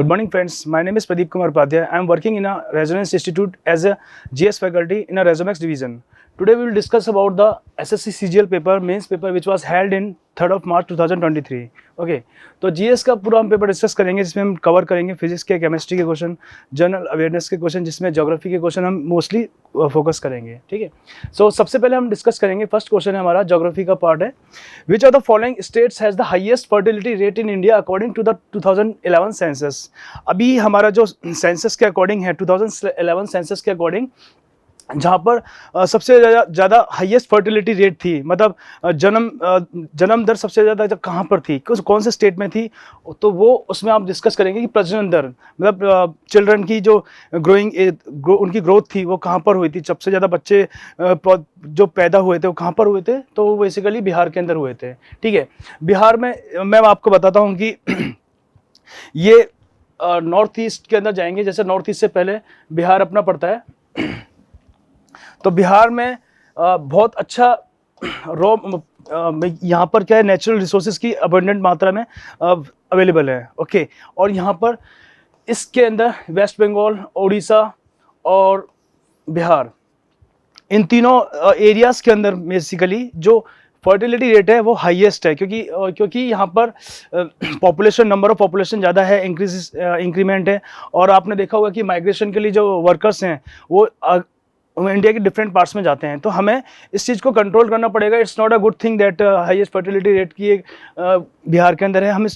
Good morning, friends. My name is Pradeep Kumar Padhya. I am working in a Resonance Institute as a GS faculty in a Resomex division. Today we will discuss about the SSC CGL paper, mains paper, which was held in 3rd of March 2023. Okay, तो GS का पूरा हम paper discuss करेंगे, जिसमें हम cover करेंगे physics के, chemistry के क्वेश्चन, जनरल अवेयरनेस के क्वेश्चन, जिसमें ज्योग्राफी के क्वेश्चन हम मोस्टली फोकस करेंगे. ठीक है, सो सबसे पहले हम डिस्कस करेंगे. फर्स्ट क्वेश्चन है हमारा, ज्योग्राफी का पार्ट है. Which are the following states has the highest fertility rate in India according to the 2011 census. अभी हमारा जो सेंसस के अकॉर्डिंग है, 2011 सेंसस के अकॉर्डिंग, जहाँ पर सबसे ज़्यादा हाईएस्ट फर्टिलिटी रेट थी, मतलब जन्म दर सबसे ज़्यादा कहाँ पर थी, कौन से स्टेट में थी, तो वो उसमें आप डिस्कस करेंगे कि प्रजनन दर, मतलब चिल्ड्रन की जो उनकी ग्रोथ थी वो कहाँ पर हुई थी, सबसे ज़्यादा बच्चे जो पैदा हुए थे वो कहाँ पर हुए थे, तो वो बेसिकली बिहार के अंदर हुए थे. ठीक है, बिहार में मैं आपको बताता हूँ कि ये नॉर्थ ईस्ट के अंदर जाएंगे. जैसे नॉर्थ ईस्ट से पहले बिहार अपना पड़ता है, तो बिहार में बहुत अच्छा यहाँ पर क्या है, नेचुरल रिसोर्सेज की अबंडेंट मात्रा में अवेलेबल है. ओके, और यहाँ पर इसके अंदर वेस्ट बंगाल, उड़ीसा और बिहार, इन तीनों एरियाज़ के अंदर बेसिकली जो फर्टिलिटी रेट है वो हाईएस्ट है, क्योंकि यहाँ पर पॉपुलेशन, नंबर ऑफ पॉपुलेशन ज़्यादा है, इंक्रीमेंट है. और आपने देखा होगा कि माइग्रेशन के लिए जो वर्कर्स हैं वो इंडिया के डिफरेंट पार्ट्स में जाते हैं, तो हमें इस चीज़ को कंट्रोल करना पड़ेगा. It's not a good thing that highest fertility rate की बिहार के अंदर है. हम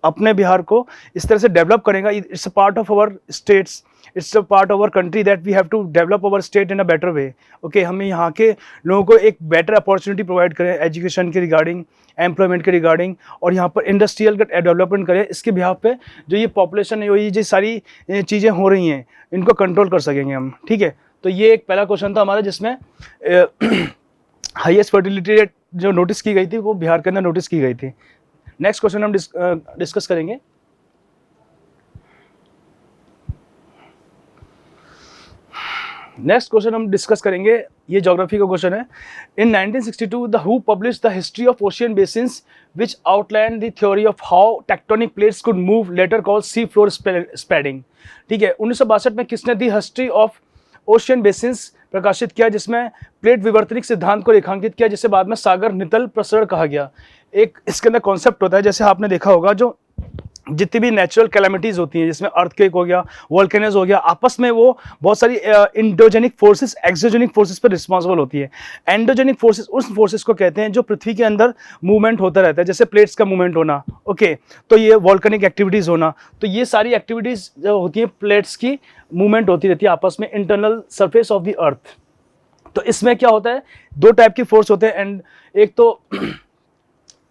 अपने बिहार को इस तरह से डेवलप करेंगे. It's a part of our states, it's a part of our country that we have to develop our state in a better way. Okay, हमें यहाँ के लोगों को एक बेटर अपॉर्चुनिटी प्रोवाइड करें, एजुकेशन के रिगार्डिंग, एम्प्लॉयमेंट के रिगार्डिंग, और यहाँ पर इंडस्ट्रियल का डेवलपमेंट करें. इसके बिहाफ पे जो ये पॉपुलेशन है, ये सारी चीज़ें हो रही हैं, इनको कंट्रोल कर सकेंगे हम. ठीक है, तो ये एक पहला क्वेश्चन था हमारा, जिसमें हाईएस्ट फर्टिलिटी रेट जो नोटिस की गई थी वो बिहार के अंदर नोटिस की गई थी. नेक्स्ट क्वेश्चन हम डिस्कस करेंगे. नेक्स्ट क्वेश्चन हम डिस्कस करेंगे, ये ज्योग्राफी का क्वेश्चन है. In 1962 the who published the history of ocean basins which outline the theory of how tectonic plates could move, later called sea floor spreading. ठीक है, 1962 में किसने the history of ocean basins प्रकाशित किया, जिसमें plate विवर्तनिक सिद्धांत को रेखांकित किया, जिसे बाद में सागर नितल प्रसरण कहा गया. एक इसके अंदर कॉन्सेप्ट होता है, जैसे आपने देखा होगा, जो जितनी भी नेचुरल कैलामिटीज होती हैं, जिसमें अर्थक्वेक हो गया, वोल्केनोज हो गया, आपस में वो बहुत सारी इंडोजेनिक फोर्सेस, एक्सोजेनिक फोर्सेस पर रिस्पॉन्सिबल होती है. एंडोजेनिक फोर्सेस उस फोर्सेस को कहते हैं जो पृथ्वी के अंदर मूवमेंट होता रहता है, जैसे प्लेट्स का मूवमेंट होना. ओके, तो ये वोल्केनिक एक्टिविटीज़ होना, तो ये सारी एक्टिविटीज़ जो होती हैं, प्लेट्स की मूवमेंट होती रहती है आपस में, internal surface of the earth. तो इसमें क्या होता है, दो टाइप की फोर्स होते हैं. एंड एक तो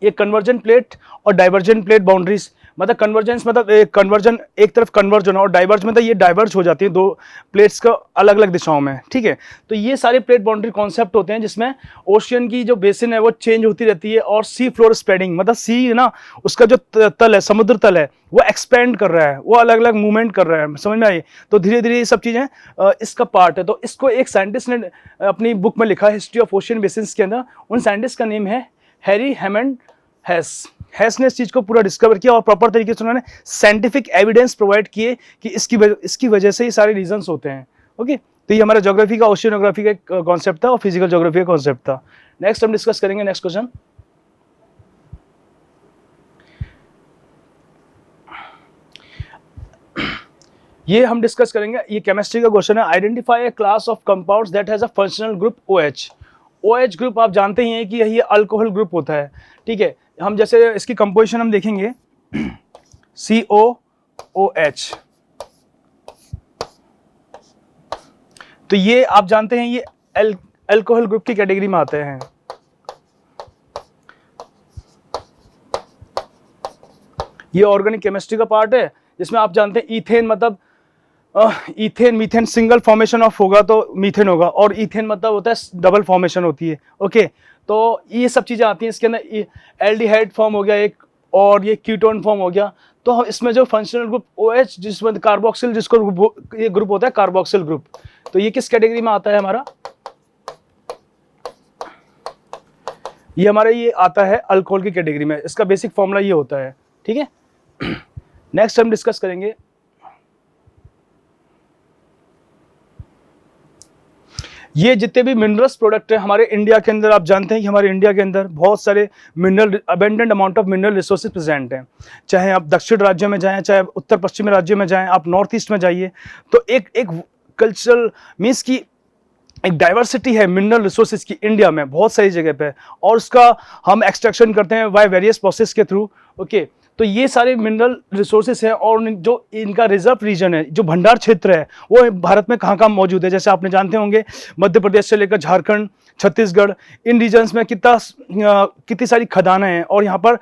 ये कन्वर्जन प्लेट और डाइवर्जन प्लेट बाउंड्रीज, मतलब कन्वर्जेंस मतलब कन्वर्जन, एक तरफ कन्वर्ज होना, और डाइवर्ज मतलब ये डाइवर्ज हो जाती है दो प्लेट्स का अलग अलग दिशाओं में. ठीक है, तो ये सारे प्लेट बाउंड्री कॉन्सेप्ट होते हैं, जिसमें ओशियन की जो बेसिन है वो चेंज होती रहती है, और सी फ्लोर स्प्रेडिंग, मतलब सी ना, उसका जो तल है, समुद्र तल है, वो एक्सपेंड कर रहा है, वो अलग अलग मूवमेंट कर रहा है. समझ में आई? तो धीरे धीरे ये सब चीज़ें इसका पार्ट है. तो इसको एक साइंटिस्ट ने अपनी बुक में लिखा है, हिस्ट्री ऑफ ओशियन बेसिन्स के अंदर. उन साइंटिस्ट का नेम है हैरी हेमंड हैस. हैस ने इस चीज़ को पूरा डिस्कवर किया, और प्रॉपर तरीके से उन्होंने साइंटिफिक एविडेंस प्रोवाइड किए कि इसकी वजह से ये सारे रीजंस होते हैं. ओके, तो ये हमारा ज्योग्राफी का, ओशियनोग्राफी का कॉन्सेप्ट था, और फिजिकल ज्योग्राफी का कॉन्सेप्ट था. नेक्स्ट हम डिस्कस करेंगे. नेक्स्ट क्वेश्चन, ये हम डिस्कस करेंगे, ये केमिस्ट्री का क्वेश्चन है. Identify A class of compounds that has a functional group OH. OH group आप जानते ही हैं कि ये अल्कोहल ग्रुप होता है. ठीक है, हम जैसे इसकी कंपोजिशन हम देखेंगे, COOH, तो ये आप जानते हैं ये अल्कोहल ग्रुप की कैटेगरी में आते हैं. ये ऑर्गेनिक केमिस्ट्री का पार्ट है, जिसमें आप जानते हैं ईथेन, मतलब ethane, methane single formation of होगा तो मीथेन होगा, और ईथेन मतलब होता है डबल फॉर्मेशन होती है. ओके, तो ये सब चीज़ें आती हैं. इसके अंदर एल्डिहाइड फॉर्म हो गया एक, और ये कीटोन फॉर्म हो गया. तो इसमें जो फंक्शनल ग्रुप OH, जिसमें कार्बोक्सिल, जिसको ये ग्रुप होता है कार्बोक्सिल ग्रुप, तो ये किस कैटेगरी में आता है हमारा? ये हमारा ये आता है अल्कोहल की कैटेगरी में. इसका बेसिक फॉर्मूला ये होता है. ठीक है, नेक्स्ट हम डिस्कस करेंगे ये जितने भी मिनरल्स प्रोडक्ट हैं हमारे इंडिया के अंदर, आप जानते हैं कि हमारे इंडिया के अंदर बहुत सारे mineral, abundant amount of mineral resources present हैं। चाहे आप दक्षिण राज्यों में जाएं, चाहे उत्तर पश्चिमी राज्यों में जाएं, आप नॉर्थ ईस्ट में जाइए, तो एक कल्चरल मीन्स की एक डाइवर्सिटी है मिनरल रिसोर्सेज की इंडिया में बहुत सारी जगह पे, और उसका हम एक्सट्रैक्शन करते हैं बाय वेरियस प्रोसेस के थ्रू। ओके, तो ये सारे मिनरल रिसोर्सेज हैं, और जो इनका रिजर्व रीजन है, जो भंडार क्षेत्र है, वो भारत में कहाँ कहाँ मौजूद है। जैसे आपने जानते होंगे मध्य प्रदेश से लेकर झारखंड, छत्तीसगढ़, इन रीजन्स में कितनी सारी खदानें हैं, और यहाँ पर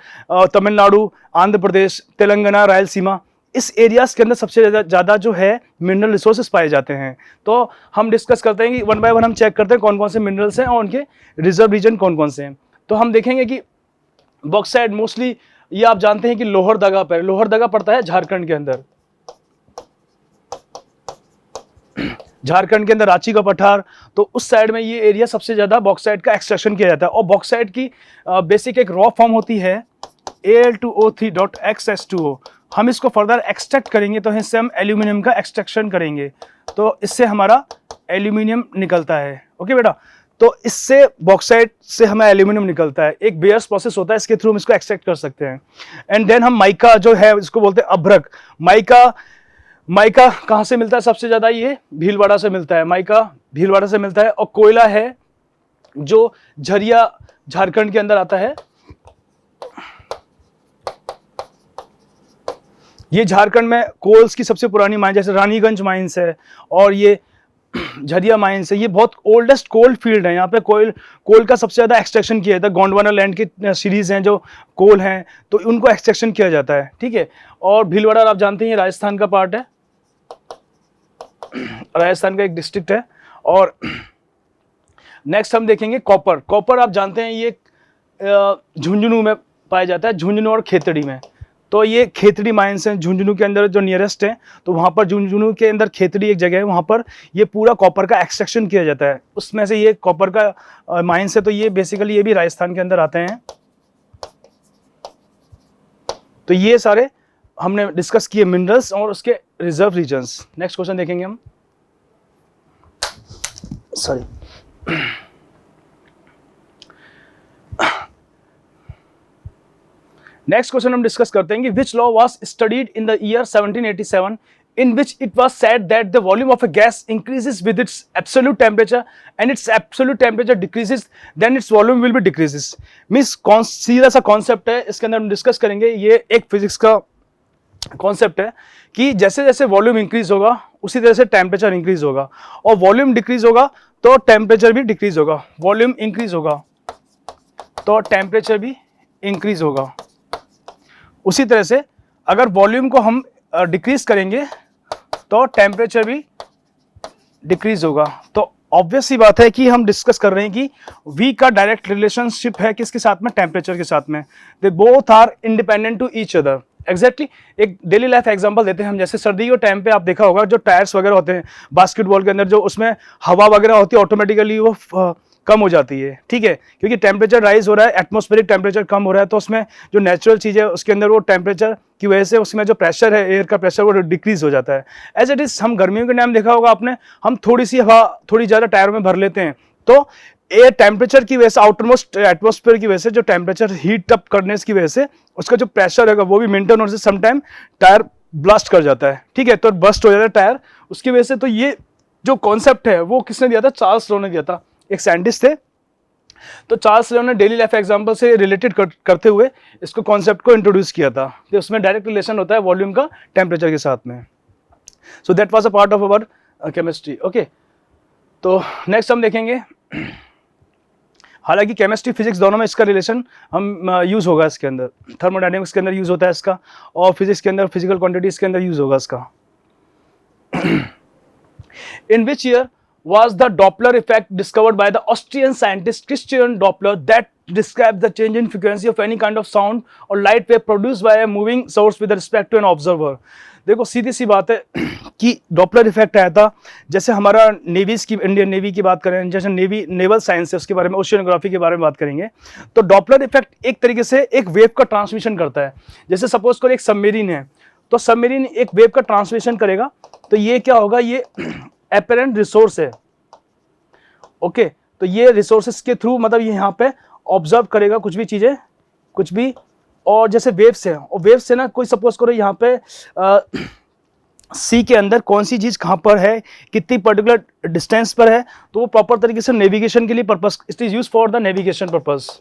तमिलनाडु, आंध्र प्रदेश, तेलंगाना, रायलसीमा, इस एरियाज के अंदर सबसे ज़्यादा जो है मिनरल रिसोर्सेज पाए जाते हैं। तो हम डिस्कस करते हैं कि वन बाय वन हम चेक करते हैं कौन कौन से मिनरल्स हैं और उनके रिजर्व रीजन कौन कौन से हैं। तो हम देखेंगे कि बॉक्साइट मोस्टली, ये आप जानते हैं कि लोहरदगा पर, लोहरदगा पड़ता है झारखंड के अंदर, झारखंड के अंदर रांची का पठार, तो उस साइड में ये एरिया सबसे ज्यादा बॉक्साइट का एक्सट्रैक्शन किया जाता है। और बॉक्साइट की बेसिक एक रॉ फॉर्म होती है Al2O3.XS2O। हम इसको फर्दर एक्सट्रैक्ट करेंगे तो इससे हम एल्यूमिनियम का एक्सट्रैक्शन करेंगे, तो इससे हमारा एल्यूमिनियम निकलता है। ओके बेटा, तो इससे बॉक्साइट से हमें एल्यूमिनियम निकलता है। एक बेयर्स प्रोसेस होता है, इसके थ्रू हम इसको एक्सट्रैक्ट कर सकते हैं। एंड देन हम माइका जो है इसको बोलते हैं अभ्रक। माइका कहाँ से मिलता है सबसे ज्यादा? ये भीलवाड़ा से मिलता है, माइका भीलवाड़ा से मिलता है। और कोयला है जो झरिया झारखंड के अंदर आता है, ये झारखंड में कोल्स की सबसे पुरानी माइन जैसे रानीगंज माइंस है और ये झरिया माइंस है, ये बहुत ओल्डेस्ट कोल फील्ड है। यहाँ पे कोल का सबसे ज्यादा एक्सट्रैक्शन किया जाता है। गोंडवाना लैंड की सीरीज हैं जो कोल हैं, तो उनको एक्सट्रैक्शन किया जाता है। ठीक है, और भीलवाड़ा आप जानते हैं राजस्थान का पार्ट है, राजस्थान का एक डिस्ट्रिक्ट है। और नेक्स्ट हम देखेंगे कॉपर। कॉपर आप जानते हैं ये झुंझुनू में पाया जाता है, झुंझुनू और खेतड़ी में। तो ये खेतड़ी माइंस हैं झुंझुनू के अंदर जो नियरेस्ट है, तो वहाँ पर झुंझुनू के अंदर खेतड़ी एक जगह है, वहाँ पर ये पूरा कॉपर का एक्सट्रैक्शन किया जाता है। उसमें से ये कॉपर का माइंस है, तो ये बेसिकली ये भी राजस्थान के अंदर आते हैं। तो ये सारे हमने डिस्कस किए मिनरल्स और उसके रिजर्व रीजन्स। नेक्स्ट क्वेश्चन देखेंगे हम, सॉरी नेक्स्ट क्वेश्चन हम डिस्कस करते हैं कि which law was studied in the year 1787 in which it was said that the volume of a gas increases with its absolute temperature and its absolute temperature decreases then its volume will be decreases। Means कौन सीधा सा concept है, इसके अंदर हम discuss करेंगे। ये एक फिजिक्स का कॉन्सेप्ट है कि जैसे जैसे वॉल्यूम इंक्रीज होगा उसी तरह से टेम्परेचर इंक्रीज होगा, और वॉल्यूम डिक्रीज होगा तो टेम्परेचर भी डिक्रीज होगा, वॉल्यूम इंक्रीज होगा तो टेम्परेचर भी इंक्रीज होगा। उसी तरह से अगर वॉल्यूम को हम डिक्रीज करेंगे तो टेम्परेचर भी डिक्रीज होगा। तो ऑब्वियस सी बात है कि हम डिस्कस कर रहे हैं कि V का डायरेक्ट रिलेशनशिप है किसके साथ में? टेम्परेचर के साथ में। They both are independent to each other. Exactly एक डेली लाइफ एग्जांपल देते हैं हम, जैसे सर्दी के टाइम पे आप देखा होगा जो टायर्स वगैरह होते हैं बास्केटबॉल के अंदर, जो उसमें हवा वगैरह होती है ऑटोमेटिकली वो कम हो जाती है। ठीक है, क्योंकि टेम्परेचर राइज हो रहा है, एटमॉस्फेरिक टेम्परेचर कम हो रहा है, तो उसमें जो नेचुरल चीज़ है उसके अंदर वो टेम्परेचर की वजह से उसमें जो प्रेशर है, एयर का प्रेशर, वो डिक्रीज हो जाता है। एज इट इज हम गर्मियों के टाइम देखा होगा आपने, हम थोड़ी सी हवा थोड़ी ज़्यादा टायरों में भर लेते हैं, तो एयर टेम्परेचर की वजह से, आउटरमोस्ट एटमॉस्फेयर की वजह से, जो टेम्परेचर हीट अप करने की वजह से उसका जो प्रेशर होगा वो भी मेंटेन होने से समटाइम टायर ब्लास्ट कर जाता है। ठीक है, तो बस्ट हो जाता है टायर उसकी वजह से। तो ये जो कॉन्सेप्ट है वो किसने दिया था? चार्ल्स लो ने दिया था, एक साइंटिस्ट थे। तो चार्ल्स लो ने डेली लाइफ एग्जांपल से रिलेटेड करते हुए इसको कॉन्सेप्ट को इंट्रोड्यूस किया था कि उसमें डायरेक्ट रिलेशन होता है वॉल्यूम का टेम्परेचर के साथ में। So that was a part of our chemistry. Okay, तो नेक्स्ट हम देखेंगे, हालांकि केमिस्ट्री फिजिक्स दोनों में इसका रिलेशन हम यूज होगा इसके अंदर, थर्मोडायनेमिक्स के अंदर यूज होता है इसका, और फिजिक्स के अंदर फिजिकल क्वांटिटीज के अंदर यूज होगा इसका। In which year was the Doppler effect discovered by the Austrian scientist Christian Doppler that describes the change in frequency of any kind of sound or light wave produced by a moving source with respect to an observer। देखो सीधी सी बात है कि Doppler effect आया था, जैसे हमारा navy's की, Indian navy की बात करें, जैसे नेवी नेवल साइंस है उसके बारे में, ओशियनोग्राफी के बारे में बात करेंगे, तो डॉपलर इफेक्ट एक तरीके से एक वेव का ट्रांसमिशन करता है। जैसे सपोज करो एक सबमरीन है, तो सबमरीन एक वेव का ट्रांसमिशन करेगा, तो ये क्या होगा, ये एपरेंट रिसोर्स है ओके तो ये रिसोर्सेज के थ्रू मतलब ये यहाँ पे ऑब्जर्व करेगा कुछ भी चीज़ें, कुछ भी, और जैसे वेव्स है, और वेव्स से ना कोई सपोज करो यहाँ पे सी के अंदर कौन सी चीज़ कहाँ पर है, कितनी पर्टिकुलर डिस्टेंस पर है, तो वो प्रॉपर तरीके से नेविगेशन के लिए purpose, it is use for the navigation purpose.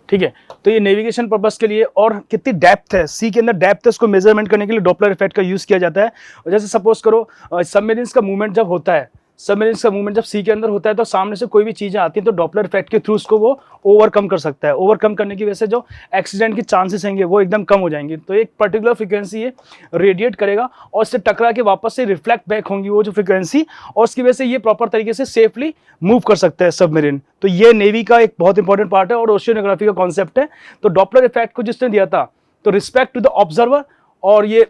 ठीक है, तो ये नेविगेशन पर्पस के लिए, और कितनी डेप्थ है सी के अंदर, डेप्थ है उसको मेजरमेंट करने के लिए डॉपलर इफेक्ट का यूज किया जाता है। और जैसे सपोज करो सबमरीन्स का मूवमेंट जब होता है, सबमरीन्स का मूवमेंट जब सी के अंदर होता है तो सामने से कोई भी चीजें आती हैं तो डॉपलर इफेक्ट के थ्रू उसको वो ओवरकम कर सकता है। ओवरकम करने की वजह से जो एक्सीडेंट के चांसेस होंगे वो एकदम कम हो जाएंगे। तो एक पर्टिकुलर फ्रिक्वेंसी ये रेडिएट करेगा और उससे टकरा के वापस से रिफ्लेक्ट बैक होंगी वो जो फ्रिक्वेंसी, और उसकी वजह से ये प्रॉपर तरीके से सेफली मूव कर सकता है सबमरीन। तो ये नेवी का एक बहुत इंपॉर्टेंट पार्ट है और ओशियोनोग्राफी का कॉन्सेप्ट है। तो डॉपलर इफेक्ट को जिसने दिया था तो रिस्पेक्ट टू द ऑब्जर्वर और ये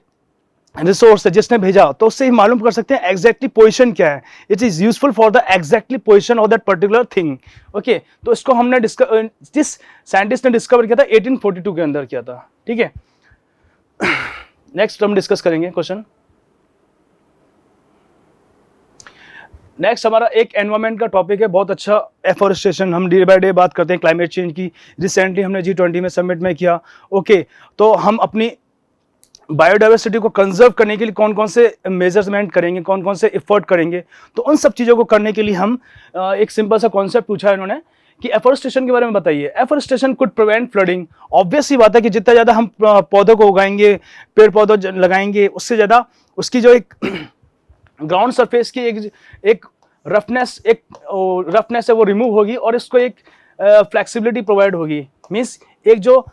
रिसोर्स है जिसने भेजा, तो उससे ही मालूम कर सकते हैं एग्जैक्टली पोजीशन क्या है। It is useful for the exactly position of that particular thing. Okay, तो इसको हमने जिस साइंटिस्ट ने डिस्कवर किया था 1842 के अंदर किया था। ठीक है, नेक्स्ट हम डिस्कस करेंगे क्वेश्चन। नेक्स्ट हमारा एक एनवायरमेंट का टॉपिक है बहुत अच्छा, एफॉरेस्टेशन। हम डे बाय डे बात करते हैं क्लाइमेट चेंज की, रिसेंटली हमने G20 में समिट में किया। ओके, तो हम अपनी बायोडाइवर्सिटी को कंजर्व करने के लिए कौन कौन से मेजरमेंट करेंगे, कौन कौन से एफर्ट करेंगे, तो उन सब चीज़ों को करने के लिए हम एक सिंपल सा कॉन्सेप्ट पूछा है इन्होंने कि एफॉरेस्टेशन के बारे में बताइए। Afforestation could prevent flooding. Obvious सी बात है कि जितना ज़्यादा हम पौधों को उगाएंगे, पेड़ पौधों लगाएंगे, उससे ज़्यादा उसकी जो एक ग्राउंड सरफेस की एक रफनेस है वो रिमूव होगी और इसको एक फ्लेक्सिबिलिटी प्रोवाइड होगी। मीन्स एक जो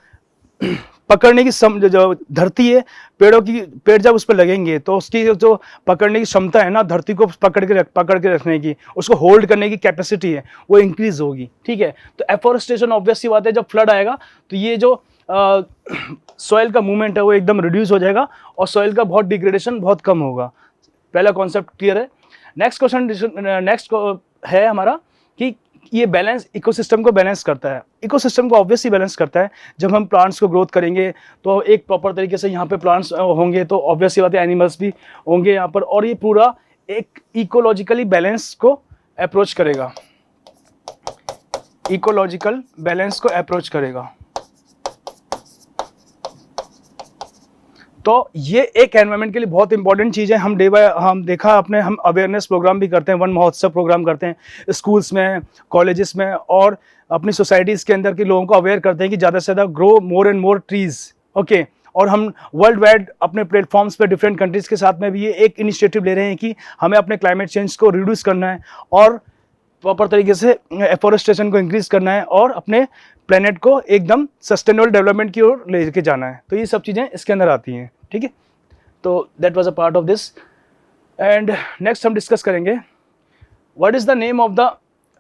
पकड़ने की जो धरती है, पेड़ जब उस पर लगेंगे तो उसकी जो पकड़ने की क्षमता है ना, धरती को पकड़ के रखने की, उसको होल्ड करने की कैपेसिटी है वो इंक्रीज होगी। ठीक है, तो एफॉरेस्टेशन ऑब्वियस सी बात है, जब फ्लड आएगा तो ये जो सॉइल का मूवमेंट है वो एकदम रिड्यूस हो जाएगा और सॉइल का बहुत डिग्रेडेशन बहुत कम होगा। पहला कॉन्सेप्ट क्लियर है। नेक्स्ट क्वेश्चन, नेक्स्ट है हमारा कि ये बैलेंस इकोसिस्टम को बैलेंस करता है। इकोसिस्टम को ऑब्वियसली बैलेंस करता है। जब हम प्लांट्स को ग्रोथ करेंगे तो एक प्रॉपर तरीके से यहाँ पे प्लांट्स होंगे तो ऑब्वियसली बात है एनिमल्स भी होंगे यहाँ पर, और ये पूरा एक इकोलॉजिकली बैलेंस को अप्रोच करेगा, इकोलॉजिकल बैलेंस को अप्रोच करेगा। तो ये एक एनवायरनमेंट के लिए बहुत इंपॉर्टेंट चीज़ है। हम देखा अपने, हम अवेयरनेस प्रोग्राम भी करते हैं, वन महोत्सव प्रोग्राम करते हैं स्कूल्स में, कॉलेजेस में, और अपनी सोसाइटीज़ के अंदर के लोगों को अवेयर करते हैं कि ज़्यादा से ज़्यादा grow more and more trees. Okay, और हम वर्ल्ड वाइड अपने प्लेटफॉर्म्स पे डिफरेंट कंट्रीज़ के साथ में भी ये एक इनिशिएटिव ले रहे हैं कि हमें अपने क्लाइमेट चेंज को रिड्यूस करना है और प्रॉपर तरीके से एफॉरेस्टेशन को इंक्रीज करना है और अपने प्लेनेट को एकदम सस्टेनेबल डेवलपमेंट की ओर लेके जाना है। तो ये सब चीज़ें इसके अंदर आती हैं। ठीक है, तो that was a part of this. And next हम डिस्कस करेंगे what is the name of the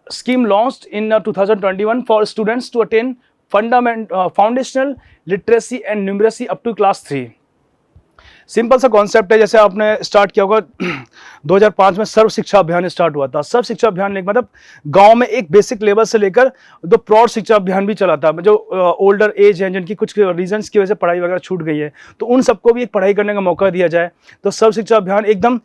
scheme launched in 2021 for students to attain foundational literacy and numeracy up to class 3। Simple सा कॉन्सेप्ट है, जैसे आपने start किया होगा 2005 में सर्व शिक्षा अभियान स्टार्ट हुआ था। सर्व शिक्षा अभियान मतलब गांव में एक बेसिक लेवल से लेकर दो प्रौढ़ शिक्षा अभियान भी चला था। जो ओल्डर एज हैं, जिनकी कुछ रीजंस की वजह से पढ़ाई वगैरह छूट गई है, तो उन सबको भी एक पढ़ाई करने का मौका दिया जाए। तो सर्व शिक्षा अभियान एकदम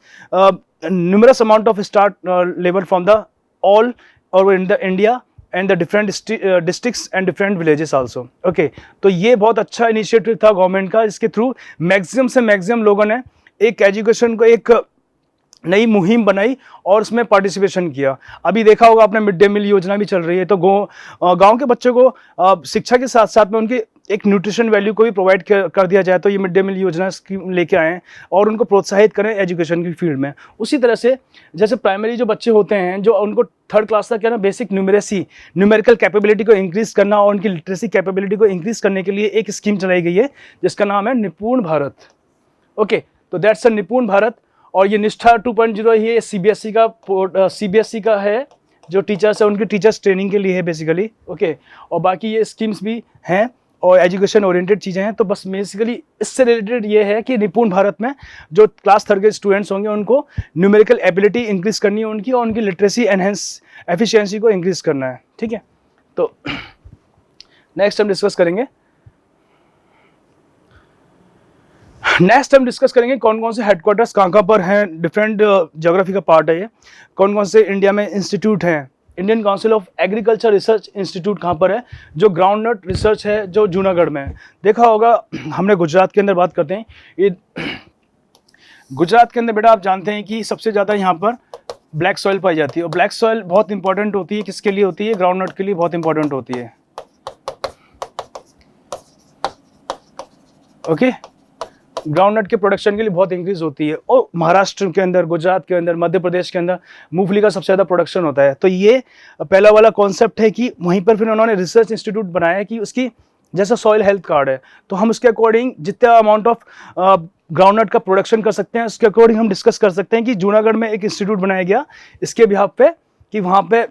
numerous amount of start level from the all और in the India and the different districts and different villages also. Okay, तो ये बहुत अच्छा इनिशिएटिव था गवर्नमेंट का। इसके थ्रू मैक्सिमम से मैक्सिमम लोगों ने एक एजुकेशन को एक नई मुहिम बनाई और उसमें पार्टिसिपेशन किया। अभी देखा होगा आपने मिड डे मील योजना भी चल रही है, तो गांव के बच्चों को शिक्षा के साथ साथ में उनकी एक न्यूट्रिशन वैल्यू को भी प्रोवाइड कर दिया जाए। तो ये मिड डे मील योजना स्कीम लेके आए हैं और उनको प्रोत्साहित करें एजुकेशन की फील्ड में। उसी तरह से जैसे प्राइमरी जो बच्चे होते हैं, जो उनको थर्ड क्लास तक क्या ना बेसिक न्यूमेरिकल कैपेबिलिटी को इंक्रीज करना और उनकी लिटरेसी कैपेबिलिटी को इंक्रीज करने के लिए एक स्कीम चलाई गई है जिसका नाम है निपुण भारत। ओके, तो दैट्स अ निपुण भारत। और ये निष्ठा 2.0 ये सीबीएसई का है, जो टीचर्स है उनकी टीचर्स ट्रेनिंग के लिए है बेसिकली। ओके, और बाकी ये स्कीम्स भी हैं और एजुकेशन ओरिएंटेड चीज़ें हैं। तो बस बेसिकली इससे रिलेटेड ये है कि निपुण भारत में जो क्लास 3 के स्टूडेंट्स होंगे उनको न्यूमेरिकल एबिलिटी इंक्रीज करनी है उनकी, और उनकी लिटरेसी एनहेंस एफिशिएंसी को इंक्रीज करना है। ठीक है, तो नेक्स्ट हम डिस्कस करेंगे कौन कौन से हेडक्वार्टर्स कहाँ पर हैं, डिफरेंट ज्योग्राफी का पार्ट है ये। कौन कौन से इंडिया में इंस्टीट्यूट हैं। Indian council of agriculture research institute कहाँ पर है, जो ग्राउंड नट रिसर्च है जो जूनागढ़ में है। देखा होगा, हमने गुजरात के अंदर बात करते हैं, ये गुजरात के अंदर बेटा आप जानते हैं कि सबसे ज़्यादा यहाँ पर ब्लैक सॉइल पाई जाती है, और ब्लैक सॉइल बहुत इंपॉर्टेंट होती है। किसके लिए होती है? ग्राउंड नट के लिए बहुत इंपॉर्टेंट होती है। ओके, ग्राउंड नट के प्रोडक्शन के लिए बहुत इंक्रीज होती है। और महाराष्ट्र के अंदर, गुजरात के अंदर, मध्य प्रदेश के अंदर मूंगफली का सबसे ज़्यादा प्रोडक्शन होता है। तो ये पहला वाला कॉन्सेप्ट है कि वहीं पर फिर उन्होंने रिसर्च इंस्टीट्यूट बनाया है कि उसकी जैसा सॉइल हेल्थ कार्ड है, तो हम उसके अकॉर्डिंग जितना अमाउंट ऑफ ग्राउंड नट का प्रोडक्शन कर सकते हैं उसके अकॉर्डिंग हम डिस्कस कर सकते हैं कि जूनागढ़ में एक इंस्टीट्यूट बनाया गया इसके बिहाफ पे, कि वहाँ पे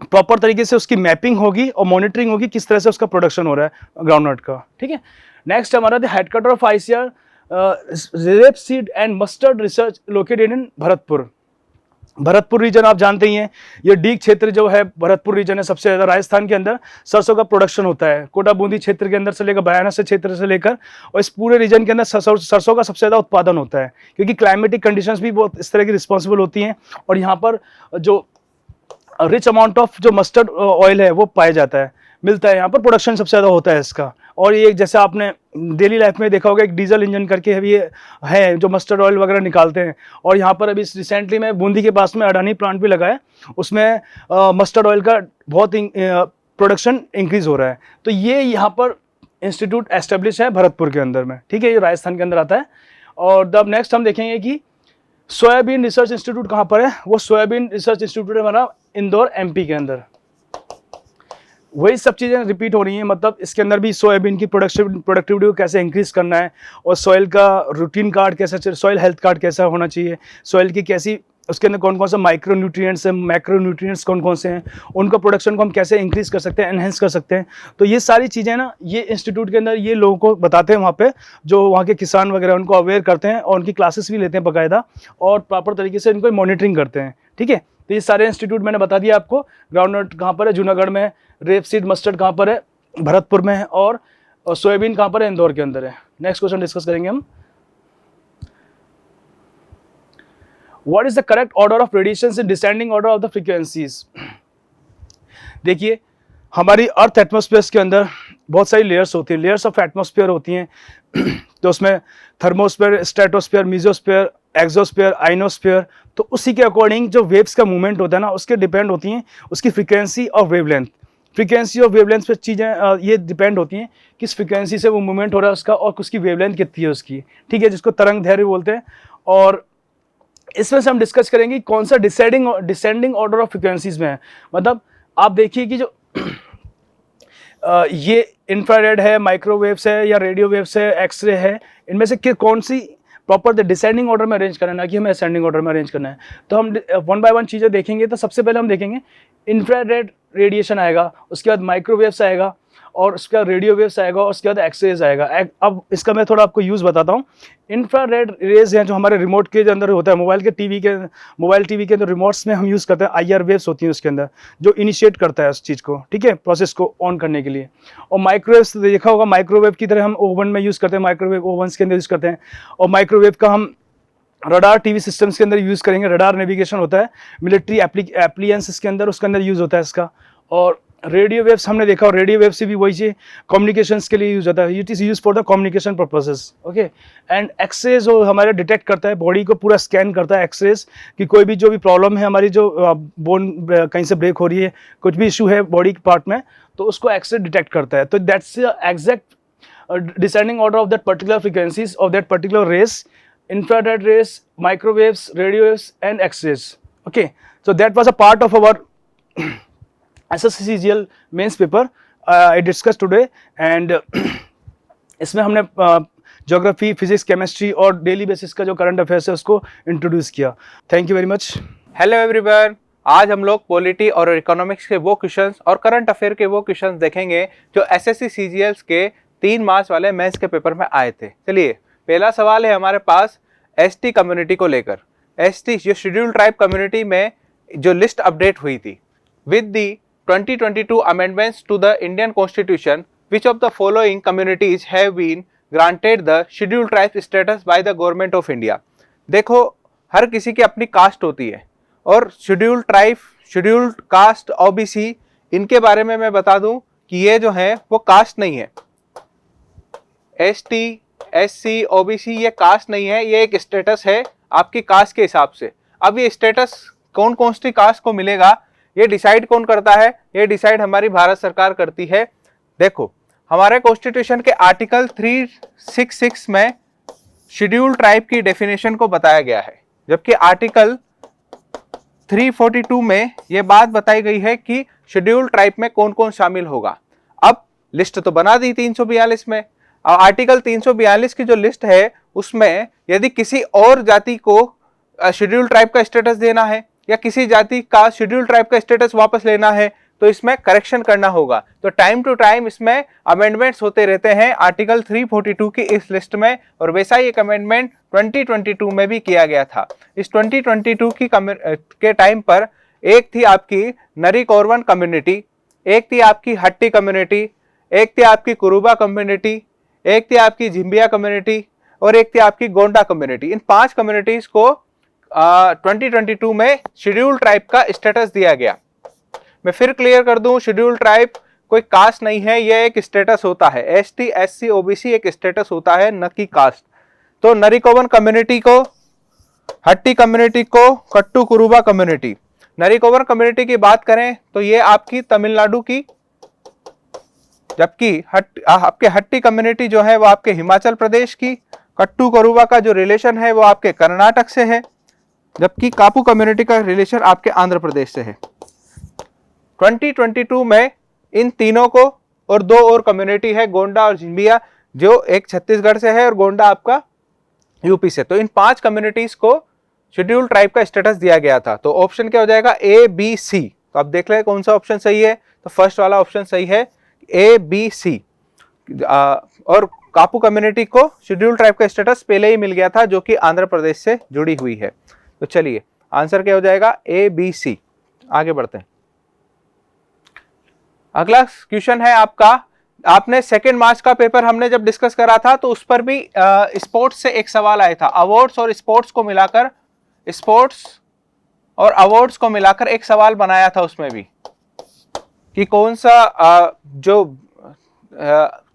प्रॉपर तरीके से उसकी मैपिंग होगी और मॉनिटरिंग होगी किस तरह से उसका प्रोडक्शन हो रहा है ग्राउंड नट का। ठीक है, नेक्स्ट हमारा the headquarter of ICAR rapeseed and mustard research located in Bharatpur. Bharatpur region आप जानते ही हैं, ये डीग क्षेत्र जो है भरतपुर रीजन है, सबसे ज़्यादा राजस्थान के अंदर सरसों का प्रोडक्शन होता है। कोटा बूंदी क्षेत्र के अंदर से लेकर बयाना से क्षेत्र से लेकर, और इस पूरे रीजन के अंदर सरसों का सबसे ज़्यादा उत्पादन होता है, क्योंकि क्लाइमेटिक कंडीशंस भी बहुत इस तरह की रिस्पॉन्सिबल होती हैं। और यहाँ पर जो रिच अमाउंट ऑफ जो मस्टर्ड ऑयल है वो पाया जाता है, मिलता है, यहाँ पर प्रोडक्शन सबसे ज़्यादा होता है इसका। और ये जैसे आपने डेली लाइफ में देखा होगा, एक डीजल इंजन करके है, ये है जो मस्टर्ड ऑयल वगैरह निकालते हैं। और यहाँ पर अभी रिसेंटली में बूंदी के पास में अडानी प्लांट भी लगा है, उसमें मस्टर्ड ऑयल का बहुत प्रोडक्शन इंक्रीज हो रहा है। तो ये यहाँ पर इंस्टीट्यूट एस्टेब्लिश है भरतपुर के अंदर में। ठीक है, ये राजस्थान के अंदर आता है। और द नेक्स्ट हम देखेंगे कि सोयाबीन रिसर्च इंस्टीट्यूट कहाँ पर है। वो सोयाबीन रिसर्च इंस्टीट्यूट है हमारा इंदौर MP के अंदर। वही सब चीज़ें रिपीट हो रही हैं, मतलब इसके अंदर भी सोयाबीन की प्रोडक्टिविटी को कैसे इंक्रीज करना है, और सॉइल का रूटीन कार्ड कैसा, सॉइल हेल्थ कार्ड कैसा होना चाहिए, सॉइल की कैसी, उसके अंदर कौन कौन सा माइक्रो न्यूट्रिएंट्स हैं, मैक्रो न्यूट्रिएंट्स कौन कौन से हैं, उनका प्रोडक्शन को हम कैसे इंक्रीज कर सकते हैं, एनहेंस कर सकते हैं। तो ये सारी चीज़ें ना ये इंस्टीट्यूट के अंदर ये लोगों को बताते हैं, वहाँ पे जो वहाँ के किसान वगैरह उनको अवेयर करते हैं, और उनकी क्लासेस भी लेते हैं बाकायदा, और प्रॉपर तरीके से इनको मॉनिटरिंग करते हैं। ठीक है, तो ये सारे इंस्टीट्यूट मैंने बता दिया आपको। ग्राउंड नट कहाँ पर है? जूनागढ़ में। रेपसीड मस्टर्ड कहाँ पर है? भरतपुर में है। और सोयाबीन कहाँ पर है? इंदौर के अंदर है। नेक्स्ट क्वेश्चन डिस्कस करेंगे हम। What is the correct order of radiations in descending order of the frequencies. देखिए, हमारी अर्थ एटमॉस्फेयर के अंदर बहुत सारी लेयर्स होती हैं, लेयर्स ऑफ एटमॉस्फेयर होती हैं। तो उसमें thermosphere, stratosphere, mesosphere, exosphere, ionosphere. तो उसी के अकॉर्डिंग जो वेव्स का मूवमेंट होता है ना, उसके डिपेंड होती हैं उसकी फ्रीक्वेंसी और वेवलेंथ। फ्रीक्वेंसी और वेवलेंथ पे चीज़ें ये डिपेंड होती हैं किस फ्रीक्वेंसी से वो मूवमेंट हो रहा है उसका, और उसकी वेवलेंथ कितनी है उसकी। ठीक है, जिसको तरंग दैर्घ्य बोलते हैं। और इसमें से हम डिस्कस करेंगे कौन सा डिसेंडिंग ऑर्डर ऑफ फ्रीक्वेंसीज में है। मतलब आप देखिए कि जो ये इंफ्रारेड है, माइक्रोवेव्स है, या रेडियो वेव्स है, एक्सरे है, इनमें से कौन सी प्रॉपर डिसेंडिंग ऑर्डर में अरेंज करना है, ना कि हमें असेंडिंग ऑर्डर में अरेंज करना है। तो हम वन बाय वन चीज़ें देखेंगे। तो सबसे पहले हम देखेंगे इंफ्रारेड रेडिएशन आएगा, उसके बाद माइक्रोवेव्स आएगा, और उसके बाद रेडियो वेव्स आएगा, और उसके बाद एक्सरेज आएगा। अब इसका मैं थोड़ा आपको यूज़ बताता हूँ। इंफ्रारेड रेज हैं जो हमारे रिमोट के अंदर होता है, मोबाइल टीवी के अंदर रिमोट्स में हम यूज़ करते हैं। IR वेव्स होती हैं उसके अंदर, जो इनिशिएट करता है उस चीज़ को, ठीक है, प्रोसेस को ऑन करने के लिए। और माइक्रोवेव्स देखा होगा, माइक्रोवेव की तरह हम ओवन में यूज़ करते हैं, माइक्रोवेव ओवन्स के अंदर यूज़ करते हैं। और माइक्रोवेव का हम रडार टीवी सिस्टम्स के अंदर यूज़ करेंगे। रडार नेविगेशन होता है, मिलिट्री एप्लीयंस के अंदर, उसके अंदर यूज़ होता है इसका। और रेडियो वेव्स हमने देखा, और रेडियो वेव से भी वही चीज़ कम्युनिकेशंस के लिए यूज होता है। It is use for the communication purposes. Okay, and x rays जो हमारे डिटेक्ट करता है, बॉडी को पूरा स्कैन करता है एक्सरेज, कि कोई भी जो भी प्रॉब्लम है हमारी, जो बोन कहीं से ब्रेक हो रही है, कुछ भी इशू है बॉडी के पार्ट में, तो उसको एक्सरे डिटेक्ट करता है। तो that's exact descending order of that particular frequencies of that particular rays, infrared rays, microwaves, radio waves, and X-rays. Okay, so that was a part of our SSCGL mains paper I discussed today, and इसमें हमने geography, physics, chemistry और daily basis का जो current affairs है उसको introduce किया। Thank you very much. Hello everyone, आज हम लोग पॉलिटी और इकोनॉमिक्स के वो क्वेश्चंस और करंट अफेयर के वो क्वेश्चंस देखेंगे जो एसएससी सीजीएल के 3 मार्च वाले मेंस के पेपर में आए थे। चलिए, पहला सवाल है हमारे पास एसटी कम्युनिटी को लेकर। एसटी जो शेड्यूल ट्राइब कम्युनिटी में जो लिस्ट अपडेट हुई थी, with the 2022 amendments to the Indian constitution, which of the following communities have been granted the schedule tribe status by the government of India. देखो, हर किसी की अपनी कास्ट होती है और schedule tribe, scheduled caste, OBC, इनके बारे में मैं बता दूं कि ये जो है वो कास्ट नहीं है। एसटी, एससी, ओबीसी ये कास्ट नहीं है, ये एक स्टेटस है आपकी कास्ट के हिसाब से। अब ये स्टेटस कौन कौन सी कास्ट को मिलेगा, ये डिसाइड कौन करता है? ये डिसाइड हमारी भारत सरकार करती है। देखो, हमारे कॉन्स्टिट्यूशन के आर्टिकल 366 में शेड्यूल ट्राइब की डेफिनेशन को बताया गया है, जबकि आर्टिकल 342 में यह बात बताई गई है कि शेड्यूल ट्राइब में कौन कौन शामिल होगा। अब लिस्ट तो बना दी 342 में। आर्टिकल 342 की जो लिस्ट है उसमें यदि किसी और जाति को शेड्यूल ट्राइब का स्टेटस देना है या किसी जाति का शेड्यूल ट्राइब का स्टेटस वापस लेना है तो इसमें करेक्शन करना होगा। तो टाइम टू टाइम इसमें अमेंडमेंट्स होते रहते हैं आर्टिकल 342 की इस लिस्ट में, और वैसा ही एक अमेंडमेंट 2022 में भी किया गया था। इस 2022 के टाइम पर एक थी आपकी नरी कौरवन कम्युनिटी, एक थी आपकी हट्टी कम्युनिटी, एक थी आपकी कुरुबा कम्युनिटी, एक थी आपकी झिम्बिया कम्युनिटी और एक थी आपकी गोंडा कम्युनिटी। इन 5 कम्युनिटीज को 2022 में शेड्यूल ट्राइब का स्टेटस दिया गया। मैं फिर क्लियर कर दूं, शेड्यूल ट्राइब कोई कास्ट नहीं है, यह एक स्टेटस होता है। एसटी, एससी, ओबीसी एक स्टेटस होता है, न कि कास्ट। तो नरिकोवन कम्युनिटी को, हट्टी कम्युनिटी को, कट्टू कुरुबा कम्युनिटी। नरिकोवन कम्युनिटी की बात करें तो ये आपकी तमिलनाडु की, जबकि आपके हट्टी कम्युनिटी जो है वो आपके हिमाचल प्रदेश की, कट्टू कुरुबा का जो रिलेशन है वो आपके कर्नाटक से है, जबकि कापू कम्युनिटी का रिलेशन आपके आंध्र प्रदेश से है। 2022 में इन तीनों को और 2 और कम्युनिटी है, गोंडा और झिम्बिया, जो एक छत्तीसगढ़ से है और गोंडा आपका यूपी से। तो इन 5 कम्युनिटीज को शेड्यूल ट्राइब का स्टेटस दिया गया था। तो ऑप्शन क्या हो जाएगा? ए, बी, सी। तो अब देख ले कौन सा ऑप्शन सही है। तो फर्स्ट वाला ऑप्शन सही है, ए, बी, सी। और कापू कम्युनिटी को शेड्यूल ट्राइब का स्टेटस पहले ही मिल गया था, जो कि आंध्र प्रदेश से जुड़ी हुई है। तो चलिए, आंसर क्या हो जाएगा? ए, बी, सी। आगे बढ़ते हैं। अगला क्वेश्चन है आपका, आपने 2 मार्च का पेपर हमने जब डिस्कस करा था तो उस पर भी स्पोर्ट्स से एक सवाल आया था। अवार्ड्स और स्पोर्ट्स को मिलाकर, स्पोर्ट्स और अवार्ड्स को मिलाकर एक सवाल बनाया था उसमें भी, कि कौन सा जो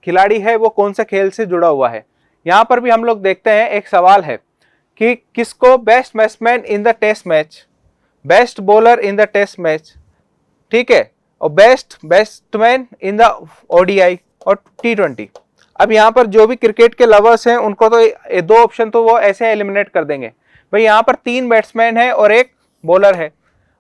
खिलाड़ी है वो कौन से खेल से जुड़ा हुआ है। यहां पर भी हम लोग देखते हैं, एक सवाल है कि किसको best batsman in the test match, best bowler in the test match, ठीक है, और best batsman in the ODI और T20। अब यहाँ पर जो भी क्रिकेट के लवर्स हैं उनको तो 2 ऑप्शन तो वो ऐसे एलिमिनेट कर देंगे। भाई यहाँ पर 3 बैट्समैन है और 1 बॉलर है।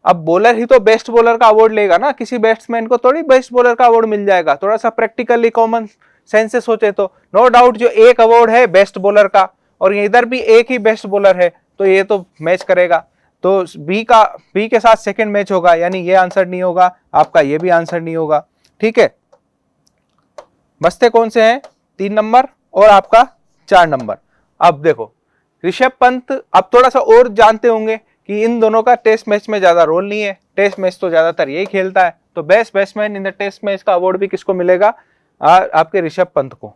अब बॉलर ही तो बेस्ट बॉलर का अवार्ड लेगा ना, किसी बैट्समैन को थोड़ी बेस्ट बॉलर का अवार्ड मिल जाएगा। थोड़ा सा प्रैक्टिकली कॉमन सेंस से सोचे तो नो डाउट जो एक अवार्ड है बेस्ट बॉलर का और इधर भी एक ही बेस्ट बॉलर है, तो ये तो मैच करेगा। तो बी के साथ सेकंड मैच होगा, यानी ये आंसर नहीं होगा आपका, ये भी आंसर नहीं होगा। ठीक है, बचते कौन से हैं? 3 नंबर और आपका 4 नंबर। अब देखो, ऋषभ पंत, अब थोड़ा सा और जानते होंगे कि इन दोनों का टेस्ट मैच में ज्यादा रोल नहीं है, टेस्ट मैच तो ज्यादातर यही खेलता है। तो best batsman in the test match का अवार्ड भी किसको मिलेगा? आपके ऋषभ पंत को।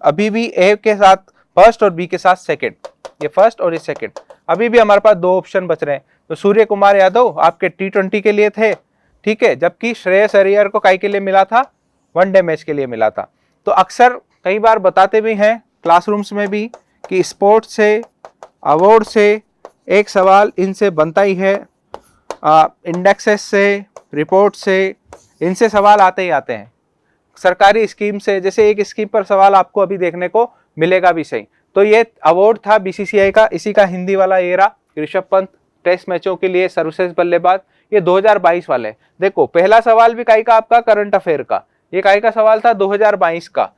अभी भी ए के साथ फर्स्ट और बी के साथ सेकंड, ये फर्स्ट और ये सेकंड। अभी भी हमारे पास 2 ऑप्शन बच रहे हैं। तो सूर्य कुमार यादव आपके T20 के लिए थे, ठीक है, जबकि श्रेयस अय्यर को काई के लिए मिला था? वनडे मैच के लिए मिला था। तो अक्सर कई बार बताते भी हैं क्लासरूम्स में भी कि स्पोर्ट्स से, अवार्ड से एक सवाल इनसे बनता ही है, इंडेक्सेस से, रिपोर्ट से, इनसे सवाल आते ही आते हैं। सरकारी स्कीम से, जैसे एक स्कीम पर सवाल आपको अभी देखने को मिलेगा भी सही। तो ये अवार्ड था BCCI का, इसी का हिंदी वाला ये रहा, ऋषभ पंत टेस्ट मैचों के लिए सर्वश्रेष्ठ बल्लेबाज। ये 2022 वाले। देखो, पहला सवाल भी काई का आपका करंट अफेयर का, ये काई का सवाल था 2022 का।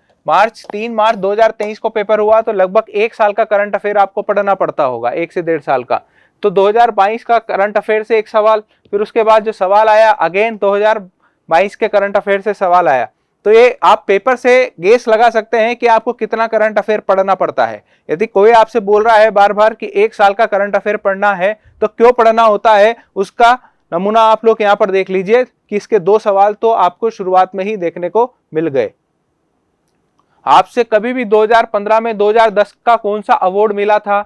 3 मार्च 2023 को पेपर हुआ, तो लगभग 1 साल का करंट अफेयर आपको पढ़ना पड़ता होगा, 1 से 1.5 साल का। तो 2022 का करंट अफेयर से एक सवाल, फिर उसके बाद जो सवाल आया अगेन 2022 के करंट अफेयर से सवाल आया। तो ये आप पेपर से गेस लगा सकते हैं कि आपको कितना करंट अफेयर पढ़ना पड़ता है। यदि कोई आपसे बोल रहा है बार बार कि 1 साल का करंट अफेयर पढ़ना है, तो क्यों पढ़ना होता है उसका नमूना आप लोग यहाँ पर देख लीजिए कि इसके 2 सवाल तो आपको शुरुआत में ही देखने को मिल गए। आपसे कभी भी 2015 में 2010 का कौन सा अवार्ड मिला था,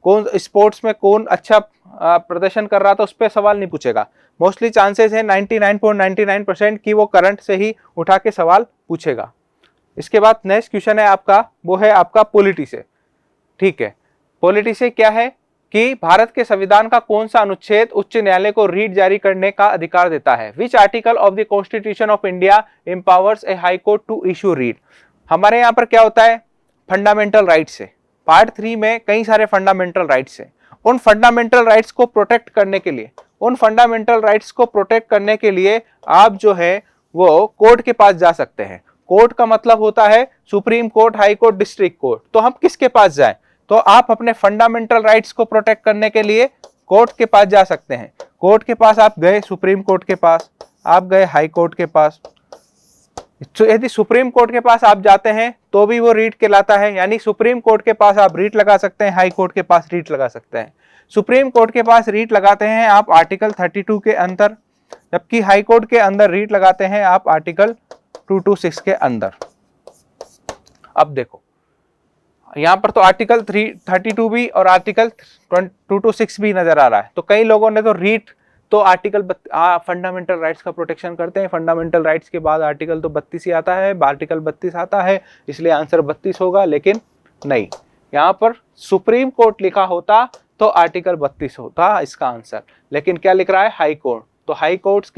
कौन स्पोर्ट्स में कौन अच्छा प्रदर्शन कर रहा था, उस पर सवाल नहीं पूछेगा। मोस्टली चांसेस है 99.99% कि वो करंट से ही उठा के सवाल पूछेगा। इसके बाद नेक्स्ट क्वेश्चन है आपका, वो है आपका पॉलिटी से। ठीक है, पॉलिटी से क्या है कि भारत के संविधान का कौन सा अनुच्छेद उच्च न्यायालय को रीट जारी करने का अधिकार देता है। Which article of the constitution of India empowers a high court to issue writ. हमारे यहाँ पर क्या होता है, फंडामेंटल राइट्स है। पार्ट 3 में कई सारे फंडामेंटल राइट्स हैं। उन फंडामेंटल राइट्स को प्रोटेक्ट करने के लिए, आप जो है वो कोर्ट के पास जा सकते हैं। कोर्ट का मतलब होता है supreme court, high court, district court. तो हम किसके पास जाएं? तो आप अपने फंडामेंटल राइट्स को प्रोटेक्ट करने के लिए कोर्ट के पास जा सकते हैं। कोर्ट के पास आप गए, सुप्रीम कोर्ट के पास, आप गए हाई कोर्ट के पास। तो यदि सुप्रीम कोर्ट के पास आप जाते हैं तो भी वो रीट कहलाता है, यानी सुप्रीम कोर्ट के पास आप रीट लगा सकते हैं, हाई कोर्ट के पास रीट लगा सकते हैं। सुप्रीम कोर्ट के पास रीट लगाते हैं आप आर्टिकल 32 के अंदर, जबकि हाई कोर्ट के अंदर रीट लगाते हैं आप आर्टिकल 226 के अंदर। अब देखो यहाँ पर तो आर्टिकल 32 भी और आर्टिकल 226 भी नजर आ रहा है। तो कई लोगों ने तो रीट तो आर्टिकल फंडामेंटल राइट्स का प्रोटेक्शन करते हैं। फंडामेंटल राइट्स के बाद आर्टिकल तो 32 ही आता है, आर्टिकल 32 आता है, इसलिए आंसर 32 होगा। लेकिन नहीं, यहाँ पर सुप्रीम कोर्ट लिखा होता तो आर्टिकल 32 होता इसका आंसर। लेकिन क्या लिख रहा है, हाई कोर्ट। तो हाई कोर्ट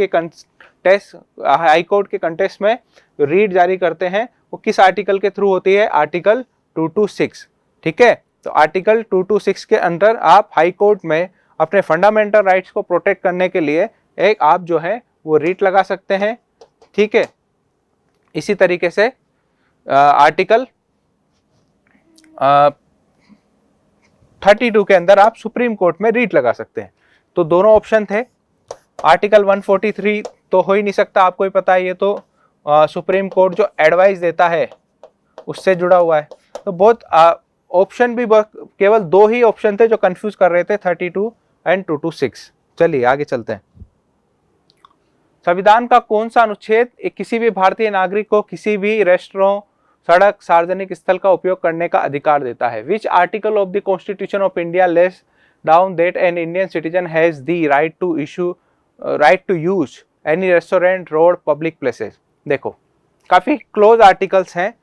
के कंटेस्ट में रीट जारी करते हैं वो किस आर्टिकल के थ्रू होती है, आर्टिकल 226। ठीक है, तो आर्टिकल 226 के अंदर आप हाई कोर्ट में अपने फंडामेंटल राइट्स को प्रोटेक्ट करने के लिए एक आप जो है वो रीट लगा सकते हैं। ठीक है, इसी तरीके से आर्टिकल 32 के अंदर आप सुप्रीम कोर्ट में रीट लगा सकते हैं। तो दोनों ऑप्शन थे। आर्टिकल 143 तो हो ही नहीं सकता, आपको ही पता है, ये तो सुप्रीम कोर्ट जो एडवाइस देता है उससे जुड़ा हुआ है। तो बहुत ऑप्शन भी केवल 2 ही ऑप्शन थे जो कंफ्यूज कर रहे थे, 32 एंड 226। चलिए आगे चलते हैं। संविधान का कौन सा अनुच्छेद किसी भी भारतीय नागरिक को किसी भी रेस्टोरेंट, सड़क, सार्वजनिक स्थल का उपयोग करने का अधिकार देता है। Which article of the constitution of India lays down that an Indian citizen has the right to use any restaurant, road, public places. देखो काफी क्लोज आर्टिकल्स हैं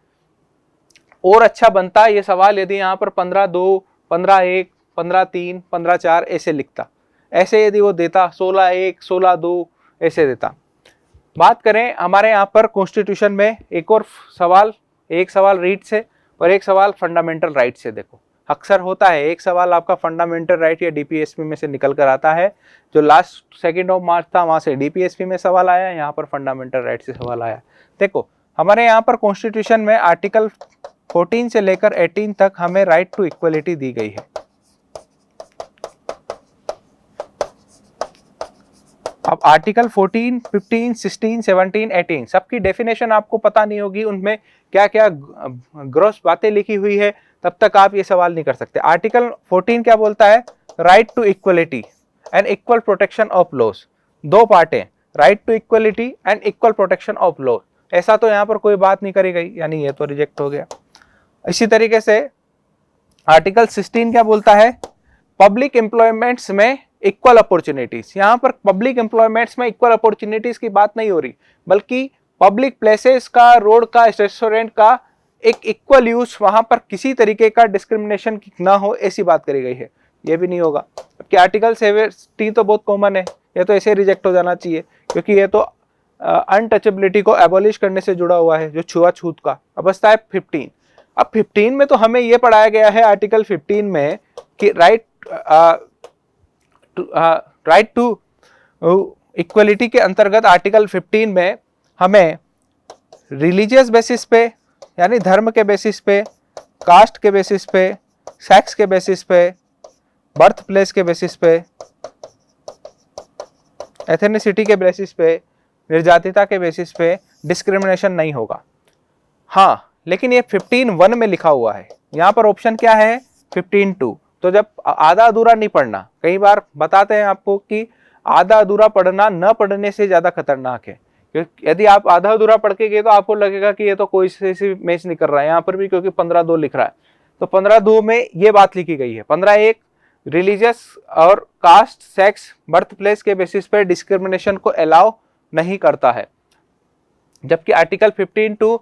और अच्छा बनता ये सवाल यदि यहाँ पर 15(2), 15(1), 15(3), 15(4) ऐसे लिखता। ऐसे यदि वो देता 16(1), 16(2) ऐसे देता। बात करें हमारे यहाँ पर कॉन्स्टिट्यूशन में एक और सवाल, एक सवाल रीट से और एक सवाल फंडामेंटल राइट से। देखो अक्सर होता है एक सवाल आपका फंडामेंटल राइट या डीपीएसपी में से निकल कर आता है। जो लास्ट 2 मार्च था वहां से डीपीएसपी में सवाल आया, यहाँ पर फंडामेंटल राइट से सवाल आया। देखो हमारे यहाँ पर कॉन्स्टिट्यूशन में आर्टिकल 14 से लेकर 18 तक हमें राइट टू इक्वलिटी दी गई है। अब आर्टिकल 14, 15, 16, 17, 18 सबकी डेफिनेशन आपको पता नहीं होगी, उनमें क्या क्या ग्रॉस बातें लिखी हुई है, तब तक आप ये सवाल नहीं कर सकते। आर्टिकल 14 क्या बोलता है, right to equality and equal protection of laws. 2 part है, right to equality and equal protection of laws. ऐसा तो यहाँ पर कोई बात नहीं करी गई, यानी ये तो रिजेक्ट हो गया। इसी तरीके से आर्टिकल 16 क्या बोलता है, पब्लिक एम्प्लॉयमेंट्स में इक्वल अपॉर्चुनिटीज। यहाँ पर पब्लिक एम्प्लॉयमेंट्स में इक्वल अपॉर्चुनिटीज की बात नहीं हो रही, बल्कि पब्लिक प्लेसेस का, रोड का, रेस्टोरेंट का एक इक्वल यूज, वहां पर किसी तरीके का डिस्क्रिमिनेशन ना हो, ऐसी बात करी गई है। ये भी नहीं होगा कि आर्टिकल 17 तो बहुत कॉमन है, ये तो ऐसे रिजेक्ट हो जाना चाहिए क्योंकि ये तो अनटचेबिलिटी को एबॉलिश करने से जुड़ा हुआ है, जो छुआछूत का। अब बचता है 15। अब 15 में तो हमें ये पढ़ाया गया है आर्टिकल 15 में कि राइट टू इक्वलिटी के अंतर्गत आर्टिकल 15 में हमें रिलीजियस बेसिस पे, यानी धर्म के बेसिस पे, कास्ट के बेसिस पे, सेक्स के बेसिस पे, बर्थ प्लेस के बेसिस पे, एथेनिसिटी के बेसिस पे, निर्जातिता के बेसिस पे डिस्क्रिमिनेशन नहीं होगा। हाँ, लेकिन ये 15(1) में लिखा हुआ है, यहाँ पर ऑप्शन क्या है 15(2). तो जब आधा अधूरा नहीं पढ़ना, कई बार बताते हैं आपको कि आधा अधूरा पढ़ना न पढ़ने से ज्यादा खतरनाक है, क्योंकि यदि आप आधा अधूरा पढ़ के गए तो आपको लगेगा कि ये तो कोई से मैच नहीं कर रहा है। यहाँ पर भी क्योंकि 15(2) लिख रहा है, तो 15(2) में ये बात लिखी गई है। 15(1) रिलीजियस और कास्ट, सेक्स, बर्थ प्लेस के बेसिस पे डिस्क्रिमिनेशन को अलाउ नहीं करता है, जबकि आर्टिकल 15(2)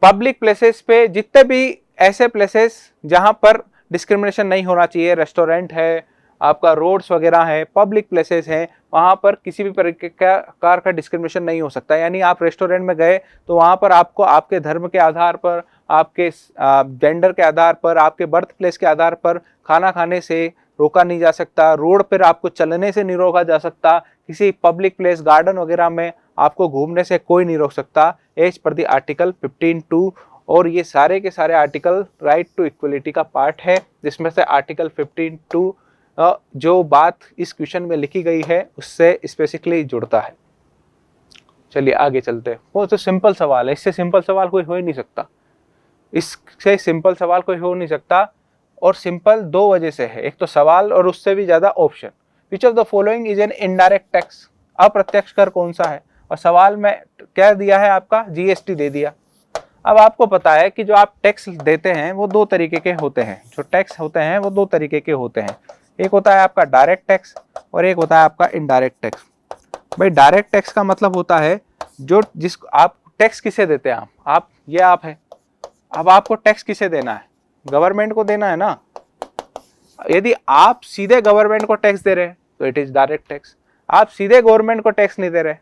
पब्लिक प्लेसेस पे, जितने भी ऐसे प्लेसेस जहां पर डिस्क्रिमिनेशन नहीं होना चाहिए, रेस्टोरेंट है, आपका रोड्स वगैरह है, पब्लिक प्लेसेस हैं, वहां पर किसी भी प्रकार का डिस्क्रिमिनेशन नहीं हो सकता। यानी आप रेस्टोरेंट में गए तो वहां पर आपको आपके धर्म के आधार पर, आपके जेंडर के आधार पर, आपके बर्थ प्लेस के आधार पर खाना खाने से रोका नहीं जा सकता, रोड पर आपको चलने से नहीं रोका जा सकता, किसी पब्लिक प्लेस गार्डन वगैरह में आपको घूमने से कोई नहीं रोक सकता एज पर दी आर्टिकल 15(2). और ये सारे के सारे आर्टिकल राइट टू इक्वलिटी का पार्ट है, जिसमें से आर्टिकल 15(2) जो बात इस क्वेश्चन में लिखी गई है उससे स्पेसिफिकली जुड़ता है। चलिए आगे चलते हैं। वो तो सिंपल सवाल है, इससे सिंपल सवाल कोई हो ही नहीं सकता, इससे सिंपल सवाल कोई हो नहीं सकता। और सिंपल दो वजह से है, एक तो सवाल और उससे भी ज्यादा option. Which of the following is an indirect tax? अप्रत्यक्ष कर कौन सा है? और सवाल में क्या दिया है आपका, जीएसटी दे दिया। अब आपको पता है कि जो आप टैक्स देते हैं वो दो तरीके के होते हैं, जो टैक्स होते हैं वो दो तरीके के होते हैं, एक होता है आपका डायरेक्ट टैक्स और एक होता है आपका इनडायरेक्ट टैक्स। भाई डायरेक्ट टैक्स का मतलब होता है जो जिसको आप टैक्स किसे देते हैं, आप ये आप है, अब आपको टैक्स किसे देना है, गवर्नमेंट को देना है ना। यदि आप सीधे गवर्नमेंट को टैक्स दे रहे हैं तो इट इज डायरेक्ट टैक्स। आप सीधे गवर्नमेंट को टैक्स नहीं दे रहे,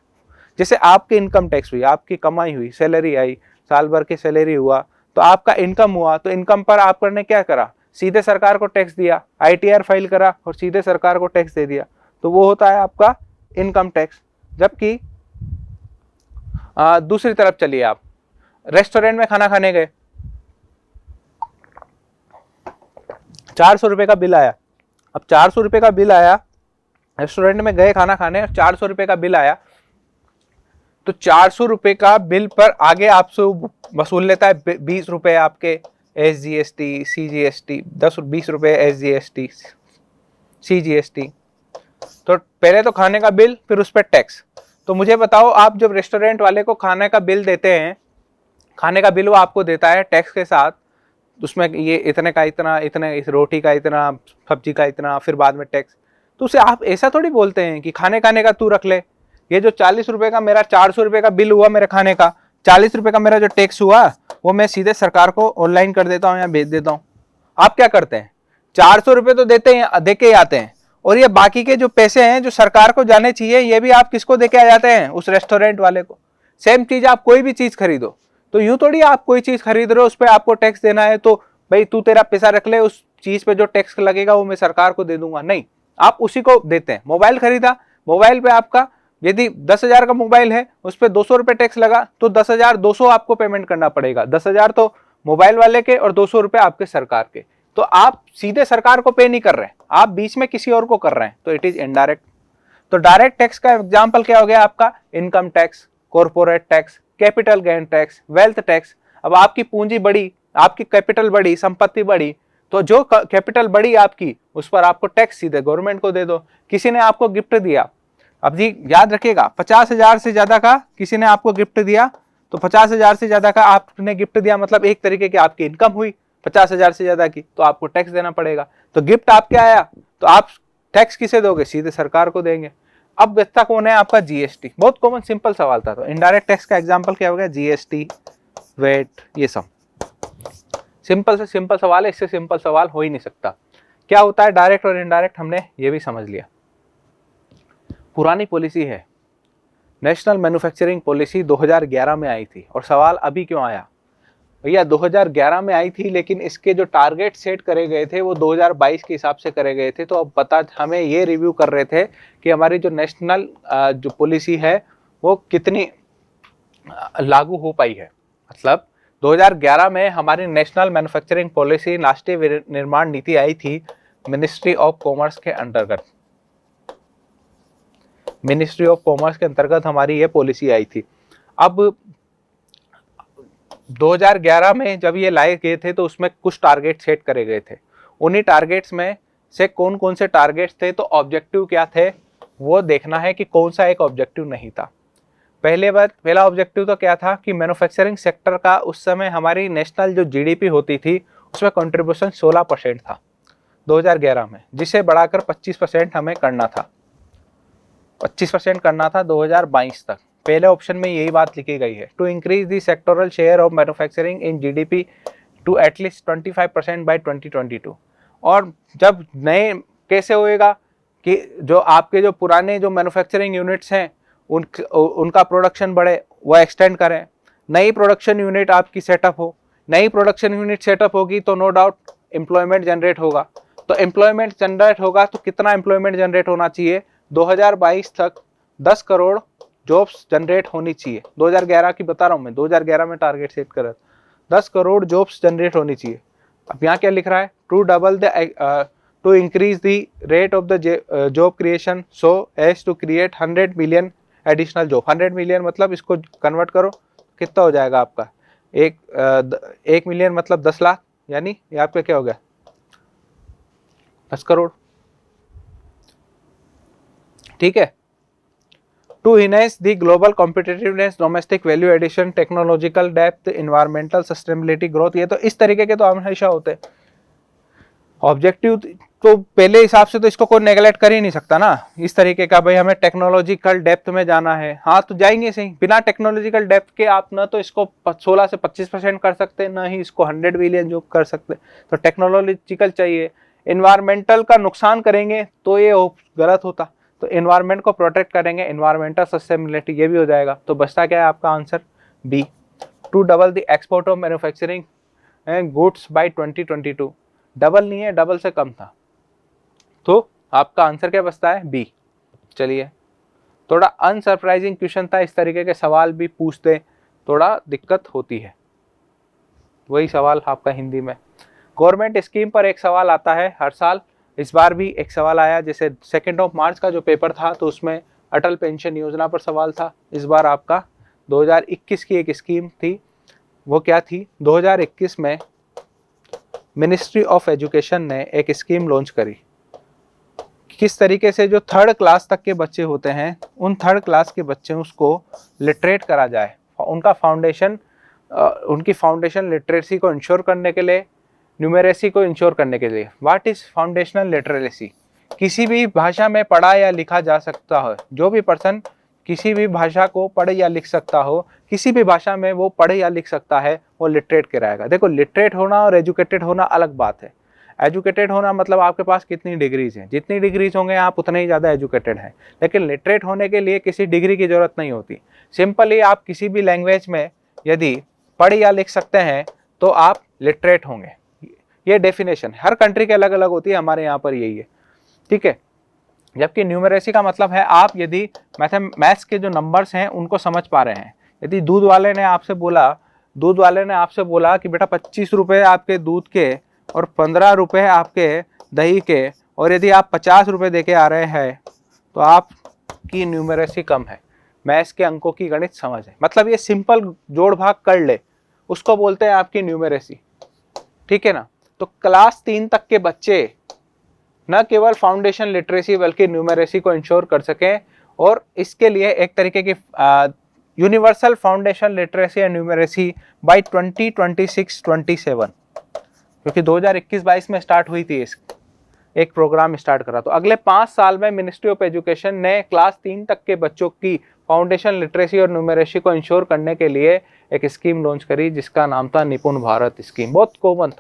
जैसे आपकी इनकम टैक्स हुई, आपकी कमाई हुई, सैलरी आई, साल भर की सैलरी हुआ तो आपका इनकम हुआ, तो इनकम पर आपने क्या करा, सीधे सरकार को टैक्स दिया, आईटीआर फाइल करा और सीधे सरकार को टैक्स दे दिया, तो वो होता है आपका इनकम टैक्स। जबकि दूसरी तरफ चलिए, आप रेस्टोरेंट में खाना खाने गए, 400 रुपए का बिल आया। अब 400 रुपए का बिल आया, रेस्टोरेंट में गए खाना खाने, 400 रुपए का बिल आया, तो 400 रुपए का बिल पर आगे आपसे वसूल लेता है 20 रुपए आपके SGST, CGST, 10-20 रुपए SGST, CGST। तो पहले तो खाने का बिल, फिर उस पर टैक्स। तो मुझे बताओ, आप जब रेस्टोरेंट वाले को खाने का बिल देते हैं, खाने का बिल वो आपको देता है टैक्स के साथ, उसमें ये इतने का इतना, इतने इस रोटी का इतना, सब्जी का इतना, फिर बाद में टैक्स। तो उसे आप ऐसा थोड़ी बोलते हैं कि खाने का तू रख ले, ये जो 40 रुपए का मेरा 400 रुपए का बिल हुआ मेरे खाने का, 40 रुपए का मेरा जो टैक्स हुआ वो मैं सीधे सरकार को ऑनलाइन कर देता हूँ या भेज देता हूँ। आप क्या करते हैं, 400 रुपए तो देते हैं, दे के ही आते हैं, और ये बाकी के जो पैसे हैं जो सरकार को जाने चाहिए, ये भी आप किसको दे के आ जाते हैं, उस रेस्टोरेंट वाले को। सेम चीज आप कोई भी चीज खरीदो तो यूं थोड़ी आप कोई चीज खरीद रहे हो उस पर आपको टैक्स देना है, तो भाई तू तेरा पैसा रख ले, उस चीज पे जो टैक्स लगेगा वो मैं सरकार को दे दूंगा, नहीं, आप उसी को देते हैं। मोबाइल खरीदा, मोबाइल पे आपका यदि 10,000 का मोबाइल है, उस पर 200 रुपए टैक्स लगा, तो 10,200 आपको पेमेंट करना पड़ेगा। 10,000 तो मोबाइल वाले के और 200 रुपए आपके सरकार के। तो आप सीधे सरकार को पे नहीं कर रहे हैं, आप बीच में किसी और को कर रहे हैं, तो इट इज इनडायरेक्ट। तो डायरेक्ट टैक्स का एग्जाम्पल क्या हो गया आपका, income tax, corporate tax, capital gain tax, wealth tax. अब आपकी पूंजी बढ़ी, आपकी कैपिटल बढ़ी, संपत्ति बढ़ी, तो जो कैपिटल बढ़ी आपकी, उस पर आपको टैक्स सीधे गवर्नमेंट को दे दो। किसी ने आपको गिफ्ट दिया, अब जी याद रखिएगा, 50,000 से ज्यादा का किसी ने आपको गिफ्ट दिया, तो 50,000 से ज्यादा का आपने गिफ्ट दिया, मतलब एक तरीके की आपकी इनकम हुई 50,000 से ज्यादा की, तो आपको टैक्स देना पड़ेगा। तो गिफ्ट आपके आया तो आप टैक्स किसे दोगे, सीधे सरकार को देंगे। अब बचता कौन है आपका, जीएसटी। बहुत कॉमन सिंपल सवाल था। तो इनडायरेक्ट टैक्स का एग्जांपल क्या हो गया, जीएसटी, वेट, ये सब सिंपल से सिंपल सवाल है, इससे सिंपल सवाल हो ही नहीं सकता। क्या होता है डायरेक्ट और इनडायरेक्ट, हमने ये भी समझ लिया। पुरानी पॉलिसी है, नेशनल मैन्युफैक्चरिंग पॉलिसी 2011 में आई थी। और सवाल अभी क्यों आया भैया, 2011 में आई थी, लेकिन इसके जो टारगेट सेट करे गए थे वो 2022 के हिसाब से करे गए थे। तो अब बता, हमें ये रिव्यू कर रहे थे कि हमारी जो नेशनल जो पॉलिसी है वो कितनी लागू हो पाई है। मतलब 2011 में हमारी नेशनल मैन्युफैक्चरिंग पॉलिसी, राष्ट्रीय निर्माण नीति आई थी, मिनिस्ट्री ऑफ कॉमर्स के अंतर्गत। मिनिस्ट्री ऑफ कॉमर्स के अंतर्गत हमारी ये पॉलिसी आई थी। अब 2011 में जब ये लाए गए थे तो उसमें कुछ टारगेट सेट करे गए थे। उन्हीं टारगेट्स में से कौन कौन से टारगेट्स थे, तो ऑब्जेक्टिव क्या थे वो देखना है कि कौन सा एक ऑब्जेक्टिव नहीं था। पहला ऑब्जेक्टिव तो क्या था कि मैन्युफैक्चरिंग सेक्टर का उस समय हमारी नेशनल जो जीडीपी होती थी उसमें कंट्रीब्यूशन 16% था 2011 में, जिसे बढ़ाकर 25% हमें करना था, 25% करना था 2022 तक। पहले ऑप्शन में यही बात लिखी गई है, to increase the sectoral share of manufacturing in GDP to at least 25% by 2022। और जब नए कैसे होएगा कि जो आपके जो पुराने जो मैन्युफैक्चरिंग यूनिट्स हैं उनका प्रोडक्शन बढ़े, वो एक्सटेंड करें, नई प्रोडक्शन यूनिट आपकी सेटअप हो। नई प्रोडक्शन यूनिट सेटअप होगी तो नो डाउट एम्प्लॉयमेंट जनरेट होगा। तो एम्प्लॉयमेंट जनरेट होगा तो कितना एम्प्लॉयमेंट जनरेट होना चाहिए, 2022 तक 10 करोड़ जॉब्स जनरेट होनी चाहिए। 2011 की बता रहा हूँ मैं, 2011 में टारगेट सेट करा, 10 करोड़ जॉब्स जनरेट होनी चाहिए। अब यहाँ क्या लिख रहा है, to increase the rate of the job creation so as to create 100 million additional job. 100 million मतलब इसको कन्वर्ट करो कितना हो जाएगा आपका, 1 मिलियन मतलब 10 लाख, यानी ये आपका क्या हो गया 10 करोड़। ठीक है। To enhance the global competitiveness, domestic value addition, technological depth, environmental sustainability, growth, ये तो इस तरीके के तो हमेशा होते हैं ऑब्जेक्टिव। तो पहले हिसाब से तो इसको कोई नेगलेक्ट कर ही नहीं सकता ना, इस तरीके का भाई हमें टेक्नोलॉजिकल डेप्थ में जाना है, हाँ तो जाएंगे सही। बिना टेक्नोलॉजिकल डेप्थ के आप ना तो इसको 16 से 25% कर सकते, ना ही इसको 100 बिलियन जो कर सकते, तो टेक्नोलॉजिकल चाहिए। इन्वायरमेंटल का नुकसान करेंगे तो ये गलत होता, तो इन्वायरमेंट को प्रोटेक्ट करेंगे, इन्वायरमेंटल सस्टेनेबिलिटी, ये भी हो जाएगा। तो बचता क्या है आपका answer B, to double the export of manufacturing goods by 2022। Double नहीं है, डबल से कम था, तो आपका आंसर क्या बचता है बी। चलिए, थोड़ा अनसरप्राइजिंग क्वेश्चन था, इस तरीके के सवाल भी पूछते थोड़ा दिक्कत होती है। वही सवाल आपका हिंदी में गवर्नमेंट स्कीम पर एक सवाल आता है हर साल, इस बार भी एक सवाल आया। जैसे 2 मार्च का जो पेपर था तो उसमें अटल पेंशन योजना पर सवाल था। इस बार आपका 2021 की एक स्कीम थी, वो क्या थी, 2021 में मिनिस्ट्री ऑफ एजुकेशन ने एक स्कीम लॉन्च करी। किस तरीके से जो 3rd क्लास तक के बच्चे होते हैं उन 3rd क्लास के बच्चे उसको लिटरेट करा जाए, उनका फाउंडेशन, उनकी फाउंडेशन लिटरेसी को इंश्योर करने के लिए, न्यूमेरेसी को इंश्योर करने के लिए। व्हाट इज फाउंडेशनल लिटरेसी, किसी भी भाषा में पढ़ा या लिखा जा सकता है, जो भी पर्सन किसी भी भाषा को पढ़ या लिख सकता हो, किसी भी भाषा में वो पढ़ या लिख सकता है, वो लिटरेट कहलाएगा। देखो, लिटरेट होना और एजुकेटेड होना अलग बात है। एजुकेटेड होना मतलब आपके पास कितनी डिग्रीज हैं, जितनी डिग्रीज होंगे आप उतने ही ज़्यादा एजुकेटेड हैं। लेकिन लिटरेट होने के लिए किसी डिग्री की ज़रूरत नहीं होती, सिंपली आप किसी भी लैंग्वेज में यदि पढ़ या लिख सकते हैं तो आप लिटरेट होंगे। ये डेफिनेशन हर कंट्री के अलग अलग होती है, हमारे यहाँ पर यही है, ठीक है। जबकि न्यूमरेसी का मतलब है आप यदि मैथ्स के जो नंबर्स हैं उनको समझ पा रहे हैं। यदि दूध वाले ने आपसे बोला कि बेटा 25 रुपये आपके दूध के और 15 रुपये आपके दही के, और यदि आप 50 रुपये दे के आ रहे हैं तो आपकी न्यूमरेसी कम है, मैथ्स के अंकों की गणित समझ है, मतलब ये सिंपल जोड़ भाग कर ले, उसको बोलते हैं आपकी न्यूमरेसी, ठीक है ना। तो क्लास 3 तक के बच्चे न केवल फाउंडेशन लिटरेसी बल्कि न्यूमरेसी को इंश्योर कर सकें, और इसके लिए एक तरीके की universal foundation literacy and numeracy by 2026-27, क्योंकि 2021-22 में स्टार्ट हुई थी, एक प्रोग्राम स्टार्ट करा। तो अगले 5 साल में मिनिस्ट्री ऑफ एजुकेशन ने क्लास 3 तक के बच्चों की फाउंडेशन लिटरेसी और न्यूमरेसी को इंश्योर करने के लिए एक स्कीम लॉन्च करी जिसका नाम था निपुण भारत स्कीम। बहुत कॉमन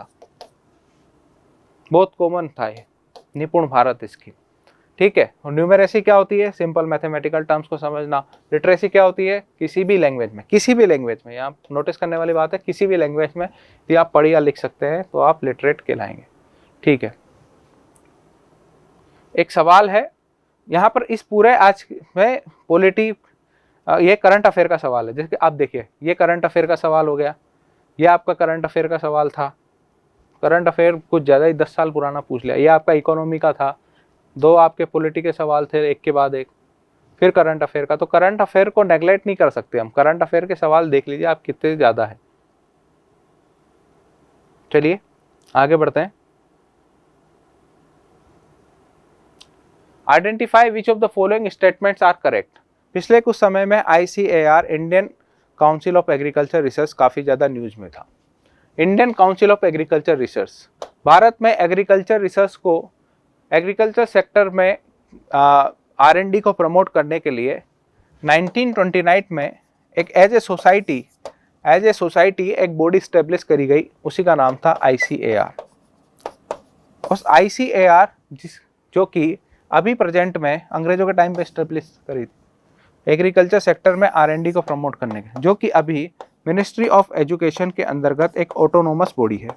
था ये निपुण भारत स्कीम, ठीक है। और न्यूमरेसी क्या होती है, सिंपल मैथमेटिकल टर्म्स को समझना। लिटरेसी क्या होती है, किसी भी लैंग्वेज में, यहाँ नोटिस करने वाली बात है, किसी भी लैंग्वेज में यदि आप पढ़ या लिख सकते हैं तो आप लिटरेट कहलाएंगे, ठीक है। एक सवाल है यहाँ पर इस पूरे आज में ये करंट अफेयर का सवाल है। जैसे कि आप देखिए, ये करंट अफेयर का सवाल हो गया, ये आपका करंट अफेयर का सवाल था, करंट अफेयर कुछ ज़्यादा ही 10 साल पुराना पूछ लिया। ये आपका इकोनॉमी का था, 2 आपके पॉलिटी के सवाल थे एक के बाद एक, फिर करंट अफेयर का। तो करंट अफेयर को नेगलेक्ट नहीं कर सकते हम, करंट अफेयर के सवाल देख लीजिए आप कितने ज़्यादा है। चलिए आगे बढ़ते हैं। Identify which of the following statements are correct. पिछले कुछ समय में ICAR, Indian council of agriculture research, काफ़ी ज़्यादा न्यूज में था। Indian council of agriculture research, Bharat में एग्रीकल्चर रिसर्च को, एग्रीकल्चर सेक्टर में R&D को प्रमोट करने के लिए 1929 में एक एज ए सोसाइटी एक बॉडी स्टेब्लिश करी गई, उसी का नाम था ICAR। उस ICAR जो कि अभी प्रेजेंट में अंग्रेजों के टाइम पे स्टेब्लिश करी थी एग्रीकल्चर सेक्टर में R&D को प्रमोट करने के, जो कि अभी मिनिस्ट्री ऑफ एजुकेशन के अंतर्गत एक ऑटोनोमस बॉडी है।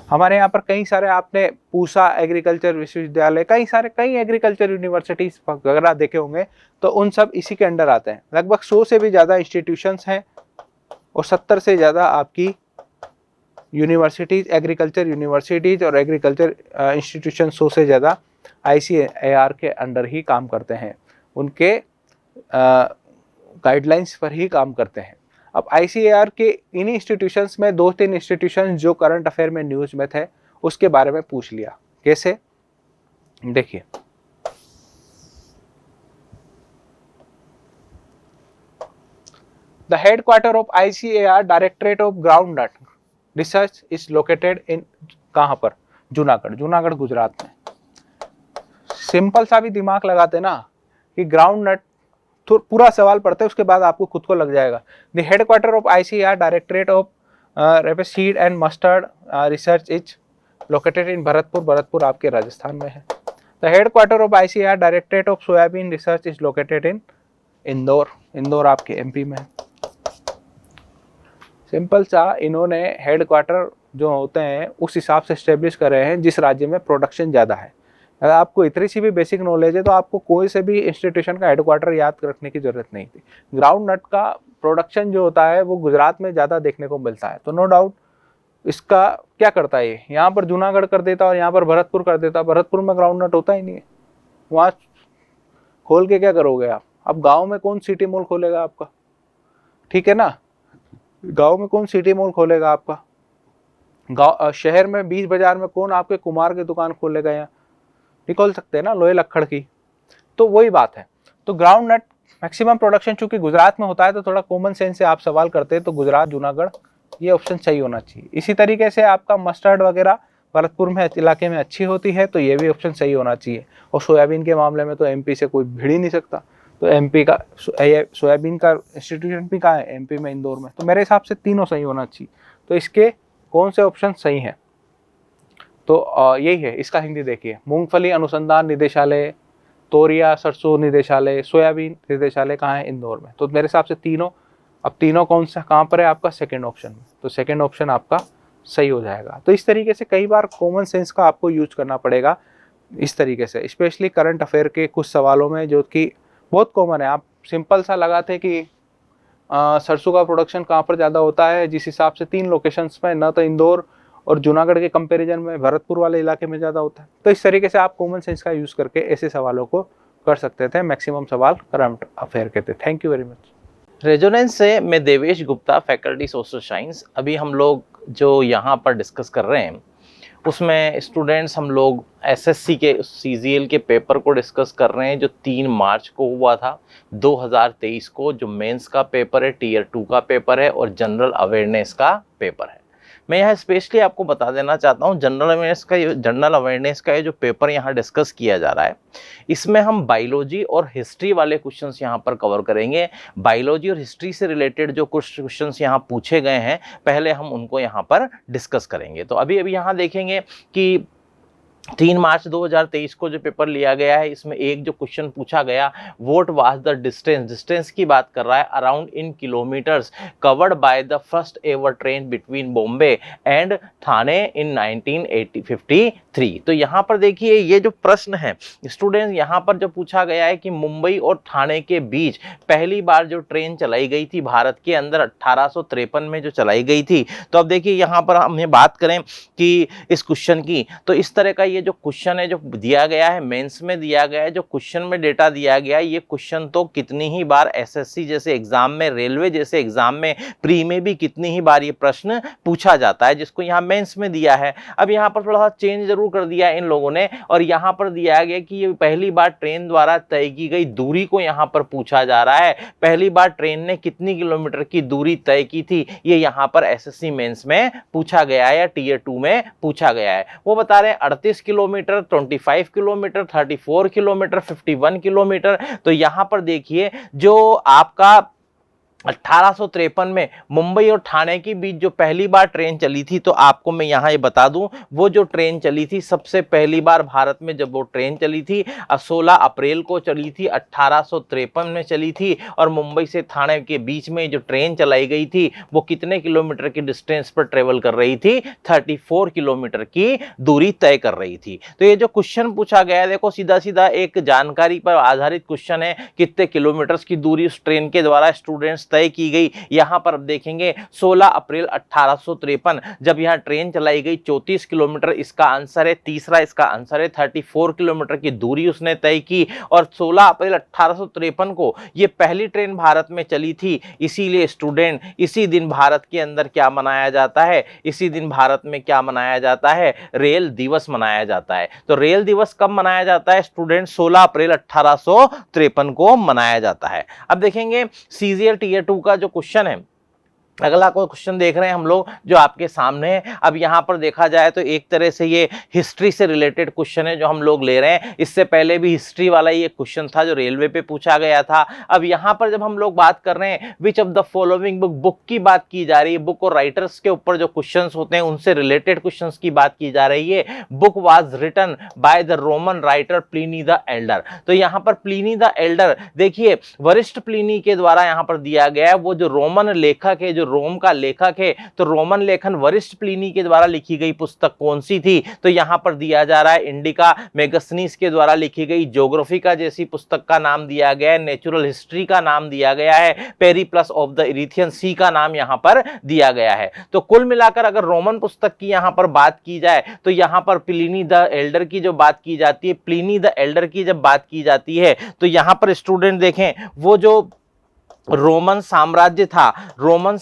हमारे यहाँ पर कई सारे आपने पूसा एग्रीकल्चर विश्वविद्यालय, कई एग्रीकल्चर यूनिवर्सिटीज वगैरह देखे होंगे, तो उन सब इसी के अंडर आते हैं। लगभग 100 से भी ज़्यादा इंस्टीट्यूशंस हैं और 70 से ज़्यादा आपकी यूनिवर्सिटीज, एग्रीकल्चर यूनिवर्सिटीज और एग्रीकल्चर इंस्टीट्यूशन 100 से ज़्यादा ICAR के अंडर ही काम करते हैं, उनके गाइडलाइंस पर ही काम करते हैं। अब ICAR के इन इंस्टीट्यूशंस में 2-3 इंस्टीट्यूशंस जो करंट अफेयर में न्यूज में थे उसके बारे में पूछ लिया। कैसे, देखिए। The headquarter of ICAR, directorate of ground not research is located in, कहाँ पर? जूनागढ़ गुजरात में। सिंपल सा भी दिमाग लगाते ना कि ग्राउंड नट, तो पूरा सवाल पढ़ते हैं उसके बाद आपको खुद को लग जाएगा। The headquarter of ICAR, directorate of rapeseed and mustard research is located in Bharatpur आपके राजस्थान में है। The headquarter of ICAR, directorate of soybean research is located in Indore आपके MP में है। सिंपल सा, इन्होंने हेडक्वार्टर जो होते हैं उस हिसाब से स्टेब्लिश कर रहे हैं जिस राज्य में प्रोडक्शन ज़्यादा है। अगर आपको इतनी सी भी बेसिक नॉलेज है तो आपको कोई से भी इंस्टीट्यूशन का हेडक्वार्टर याद रखने की जरूरत नहीं थी। ग्राउंड नट का प्रोडक्शन जो होता है वो गुजरात में ज़्यादा देखने को मिलता है, तो नो डाउट इसका क्या करता है, ये यहाँ पर जूनागढ़ कर देता और यहाँ पर भरतपुर कर देता। भरतपुर में ग्राउंड नट होता ही नहीं है, वहाँ खोल के क्या करोगे आप? अब गाँव में कौन सिटी मॉल खोलेगा आपका? ठीक है ना, गाँव में कौन सिटी मॉल खोलेगा आपका? गाँव शहर में बीच बाजार में कौन आपके कुमार की दुकान खोलेगा? यहाँ निकल सकते हैं ना, लोहे लक्कड़ की। तो वही बात है। तो ग्राउंड नट मैक्सिमम प्रोडक्शन चूंकि गुजरात में होता है, तो थोड़ा कॉमन सेंस से आप सवाल करते हैं, तो गुजरात, जूनागढ़, ये ऑप्शन सही होना चाहिए। इसी तरीके से आपका मस्टर्ड वगैरह भरतपुर में इलाके में अच्छी होती है, तो ये भी ऑप्शन सही होना चाहिए। और सोयाबीन के मामले में तो MP से कोई भिड़ ही नहीं सकता, तो MP का सोयाबीन का इंस्टीट्यूशन भी कहाँ है? MP में, इंदौर में। तो मेरे हिसाब से तीनों सही होना चाहिए। तो इसके कौन से ऑप्शन सही हैं? तो यही है इसका हिंदी देखिए, मूंगफली अनुसंधान निदेशालय, तोरिया सरसों निदेशालय, सोयाबीन निदेशालय कहाँ है? इंदौर में। तो मेरे हिसाब से तीनों, अब तीनों कौन सा कहाँ पर है आपका? सेकंड ऑप्शन में। तो सेकंड ऑप्शन आपका सही हो जाएगा। तो इस तरीके से कई बार कॉमन सेंस का आपको यूज करना पड़ेगा इस तरीके से, स्पेशली करंट अफेयर के कुछ सवालों में जो कि बहुत कॉमन है। आप सिंपल सा लगाते कि सरसों का प्रोडक्शन कहाँ पर ज़्यादा होता है, जिस हिसाब से 3 लोकेशंस में, ना तो इंदौर और जूनागढ़ के कंपैरिजन में भरतपुर वाले इलाके में ज़्यादा होता है। तो इस तरीके से आप कॉमन सेंस का यूज़ करके ऐसे सवालों को कर सकते थे। मैक्सिमम सवाल करंट अफेयर के थे। Thank you very much. Resonance से मैं Devesh Gupta, faculty social science. अभी हम लोग जो यहाँ पर डिस्कस कर रहे हैं उसमें स्टूडेंट्स हम लोग SSC के CGL के पेपर को डिस्कस कर रहे हैं जो 3 मार्च को हुआ था 2023 को, जो मेंस का पेपर है, Tier 2 का पेपर है और जनरल अवेयरनेस का पेपर है। मैं यहाँ स्पेशली आपको बता देना चाहता हूँ जनरल अवेयरनेस का ये जो पेपर यहाँ डिस्कस किया जा रहा है, इसमें हम बायोलॉजी और हिस्ट्री वाले क्वेश्चंस यहाँ पर कवर करेंगे। बायोलॉजी और हिस्ट्री से रिलेटेड जो कुछ क्वेश्चंस यहाँ पूछे गए हैं, पहले हम उनको यहाँ पर डिस्कस करेंगे। तो अभी यहाँ देखेंगे कि 3 मार्च 2023 को जो पेपर लिया गया है, इसमें एक जो क्वेश्चन पूछा गया, व्हाट वाज द डिस्टेंस की बात कर रहा है, around in kilometres covered by the first ever train between Bombay and Thane in 1953। तो यहाँ पर देखिए ये जो प्रश्न है स्टूडेंट्स, यहाँ पर जो पूछा गया है कि मुंबई और ठाणे के बीच पहली बार जो ट्रेन चलाई गई थी भारत के अंदर 1853 में जो चलाई गई थी। तो अब देखिए यहाँ पर हमें बात करें कि इस क्वेश्चन की, तो इस तरह का ये जो क्वेश्चन है जो दिया गया है, मेंस में दिया गया है, जो क्वेश्चन में डेटा दिया गया है, ये क्वेश्चन तो कितनी ही बार एसएससी जैसे एग्जाम में, रेलवे जैसे एग्जाम में, प्री में भी कितनी ही बार ये प्रश्न पूछा जाता है, जिसको यहाँ मेंस में दिया है। अब यहाँ पर थोड़ा सा चेंज जरूर कर दिया है इन लोगों ने, और यहाँ पर दिया गया कि ये पहली बार ट्रेन द्वारा तय की गई दूरी को यहाँ पर पूछा जा रहा है। पहली बार ट्रेन ने कितनी किलोमीटर की दूरी तय की थी, ये यहाँ पर एसएससी मेंस में पूछा गया है या टीयर 2 में पूछा गया है। वो बता रहे हैं 38 किलोमीटर, 25 किलोमीटर, 34 किलोमीटर, 51 किलोमीटर। तो यहां पर देखिए जो आपका 1853 में मुंबई और ठाणे के बीच जो पहली बार ट्रेन चली थी, तो आपको मैं यहाँ ये बता दूं, वो जो ट्रेन चली थी सबसे पहली बार भारत में जब वो ट्रेन चली थी 16 अप्रैल को चली थी, 1853 में चली थी। और मुंबई से ठाणे के बीच में जो ट्रेन चलाई गई थी वो कितने किलोमीटर की डिस्टेंस पर ट्रेवल कर रही थी, 34 किलोमीटर की दूरी तय कर रही थी। तो ये जो क्वेश्चन पूछा गया है, देखो सीधा सीधा एक जानकारी पर आधारित क्वेश्चन है, कितने किलोमीटर की दूरी उस ट्रेन के द्वारा स्टूडेंट्स तय की गई। यहां पर देखेंगे 16 अप्रैल 1853 जब यहां ट्रेन चलाई गई 34 किलोमीटर इसका आंसर है, तीसरा इसका आंसर है 34 किलोमीटर की दूरी उसने तय की। और 16 अप्रैल 1853 को यह पहली ट्रेन भारत में चली थी, इसीलिए स्टूडेंट इसी दिन भारत के अंदर क्या मनाया जाता है, इसी दिन भारत में क्या मनाया जाता है, रेल दिवस मनाया जाता है। तो रेल दिवस कब मनाया जाता है स्टूडेंट, 16 अप्रैल 1853 को मनाया जाता है। अब देखेंगे सीजीएल टीयर 2 का जो क्वेश्चन है, अगला कोई क्वेश्चन देख रहे हैं हम लोग जो आपके सामने है। अब यहां पर देखा जाए तो एक तरह से ये हिस्ट्री से रिलेटेड क्वेश्चन है जो हम लोग ले रहे हैं। इससे पहले भी हिस्ट्री वाला ये क्वेश्चन था जो रेलवे पे पूछा गया था। अब यहां पर जब हम लोग बात कर रहे हैं विच ऑफ द फॉलोइंग बुक की बात की जा रही है, बुक और राइटर्स के ऊपर जो क्वेश्चन होते हैं उनसे रिलेटेड क्वेश्चन की बात की जा रही है। Book was written by the Roman writer Pliny the Elder. तो यहाँ पर प्लिनी द एल्डर देखिए वरिष्ठ प्लिनी के द्वारा यहाँ पर दिया गया है। वो जो रोमन लेखक है, जो रोम का लेखक है, तो रोमन लेखन वरिष्ठ प्लिनी के द्वारा लिखी गई पुस्तक कौन सी थी, तो यहां पर दिया जा रहा है इंडिका मेगस्थनीज के द्वारा लिखी गई ज्योग्राफिका जैसी पुस्तक का नाम दिया गया है, नेचुरल हिस्ट्री का नाम दिया गया है, पेरिप्लस ऑफ द इरिथियन सी का नाम यहां पर दिया गया है। तो कुल मिलाकर अगर रोमन पुस्तक की यहां पर बात की जाए तो यहां पर प्लिनी द एल्डर की जो बात की जाती है, प्लिनी द एल्डर की जब बात की जाती है तो यहां पर स्टूडेंट देखें वो जो रोमन साम्राज्य था, रोमन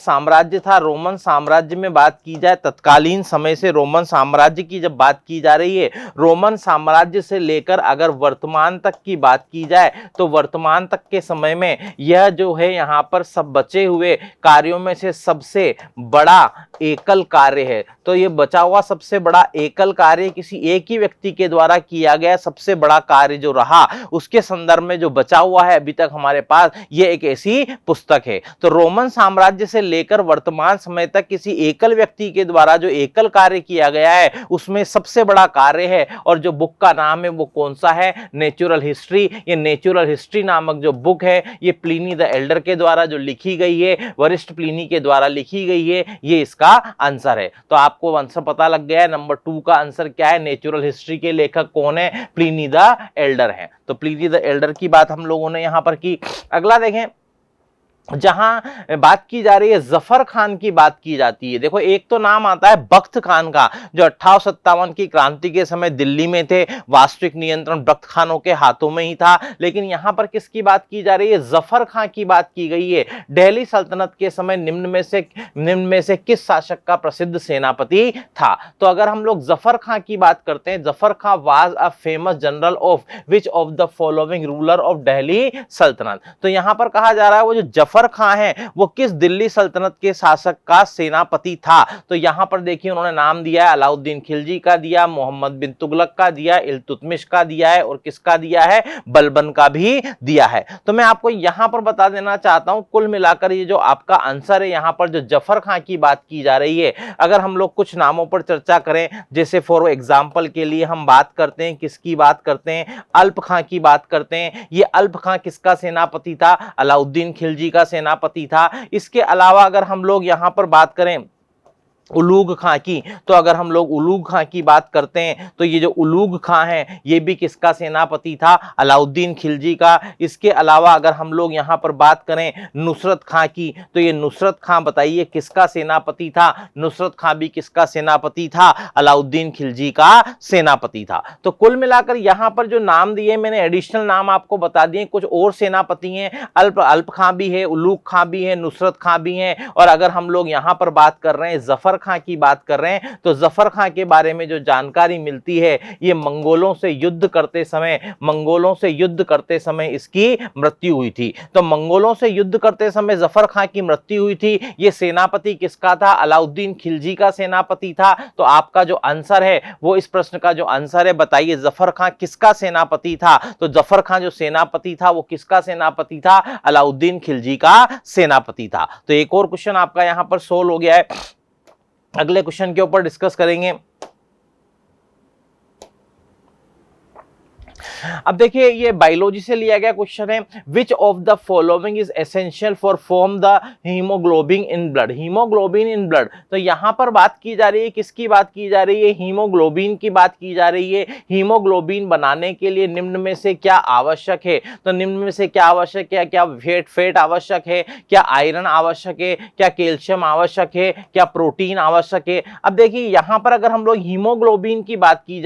साम्राज्य में बात की जाए तत्कालीन समय से रोमन साम्राज्य की जब बात की जा रही है, रोमन साम्राज्य से लेकर अगर वर्तमान तक की बात की जाए तो वर्तमान तक के समय में यह जो है यहाँ पर सब बचे हुए कार्यों में से सबसे बड़ा एकल कार्य है। तो ये बचा हुआ सबसे बड़ा एकल कार्य किसी एक ही व्यक्ति के द्वारा किया गया सबसे बड़ा कार्य जो रहा, उसके संदर्भ में जो बचा हुआ है अभी तक हमारे पास, ये एक ऐसी पुस्तक है। तो रोमन साम्राज्य से लेकर वर्तमान समय तक किसी एकल व्यक्ति के द्वारा जो एकल कार्य किया गया है उसमें सबसे बड़ा कार्य है। और जो बुक का नाम है वो कौन सा है, नेचुरल हिस्ट्री। ये नेचुरल हिस्ट्री नामक जो बुक है ये प्लिनी द एल्डर के द्वारा जो लिखी गई है, वरिष्ठ प्लिनी के द्वारा लिखी गई है, ये इसका आंसर है। तो आपको आंसर पता लग गया है, नंबर 2 का आंसर क्या है, नेचुरल हिस्ट्री के लेखक कौन है, प्लिनी द एल्डर है। तो प्लिनी द एल्डर की बात हम लोगों ने यहां पर की। अगला देखें, जहां बात की जा रही है जफर खान की बात की जाती है। देखो एक तो नाम आता है बख्त खान का जो 1857 की क्रांति के समय दिल्ली में थे, वास्तविक नियंत्रण बख्त खानों के हाथों में ही था। लेकिन यहां पर किसकी बात की जा रही है, जफर खान की बात की गई है। दिल्ली सल्तनत के समय निम्न में से किस शासक का प्रसिद्ध सेनापति था। तो अगर हम लोग जफर खान की बात करते हैं, Zafar Khan was a famous general of which of the following ruler of Delhi सल्तनत। तो यहां पर कहा जा रहा है वो जो जफर खां है वो किस दिल्ली सल्तनत के शासक का सेनापति था? तो यहां पर देखिए उन्होंने नाम दिया है अलाउद्दीन खिलजी का दिया, मोहम्मद बिन तुगलक का दिया, इल्तुतमिश का दिया है और किसका दिया है? बलबन का भी दिया है। तो मैं आपको यहां पर बता देना चाहता हूं कुल मिलाकर ये जो आपका आंसर है यहां पर जो जफर खां की बात की जा रही है, अगर हम लोग कुछ नामों पर चर्चा करें, जैसे फॉर एग्जांपल के लिए हम बात करते हैं किसकी बात करते हैं? अल्प खां की बात करते हैं। ये अल्प खां किसका सेनापति था? अलाउद्दीन खिलजी का सेनापति था। इसके अलावा अगर हम लोग यहां पर बात करें उलूग खां की, तो अगर हम लोग उलूग खां की बात करते हैं तो ये जो उलूग खां है ये भी किसका सेनापति था? अलाउद्दीन खिलजी का। इसके अलावा अगर हम लोग यहां पर बात करें नुसरत खां की, तो ये नुसरत खां बताइए किसका सेनापति था? नुसरत खां भी किसका सेनापति था? अलाउद्दीन खिलजी का सेनापति था। तो कुल मिलाकर यहां पर जो नाम दिए मैंने एडिशनल नाम आपको बता दिए, कुछ और सेनापति हैं, अल्प खां भी है, उलूग खां भी है, नुसरत खां भी है। और अगर हम लोग यहां पर बात कर रहे हैं जफर खां की बात कर रहे हैं, तो जफर खां के बारे में जो जानकारी मिलती है ये मंगोलों से युद्ध करते समय इसकी मृत्यु हुई थी। तो मंगोलों से युद्ध करते समय जफर खां की मृत्यु हुई थी। ये सेनापति किसका था? अलाउद्दीन खिलजी का सेनापति था। तो आपका जो आंसर है वो इस प्रश्न का जो आंसर है बताइए जफर खां किसका सेनापति था? तो जफर खां जो सेनापति था वो किसका सेनापति था? अलाउद्दीन खिलजी का सेनापति था। तो एक और क्वेश्चन आपका यहां पर सोल्व हो गया है। अगले क्वेश्चन के ऊपर डिस्कस करेंगे। अब देखिए ये बायोलॉजी से लिया गया क्वेश्चन है, विच of the following is essential for form the haemoglobin in blood? Haemoglobin in blood, तो यहां पर बात की जा रही है किसकी बात की जा रही है? हीमोग्लोबिन की बात की जा रही है। हीमोग्लोबिन बनाने के लिए निम्न में से क्या आवश्यक है? तो निम्न में से क्या आवश्यक है? क्या फैट आवश्यक है? क्या आयरन आवश्यक है? क्या कैल्शियम आवश्यक है? क्या प्रोटीन आवश्यक है? अब देखिए यहां पर अगर हम लोग हीमोग्लोबिन की बात की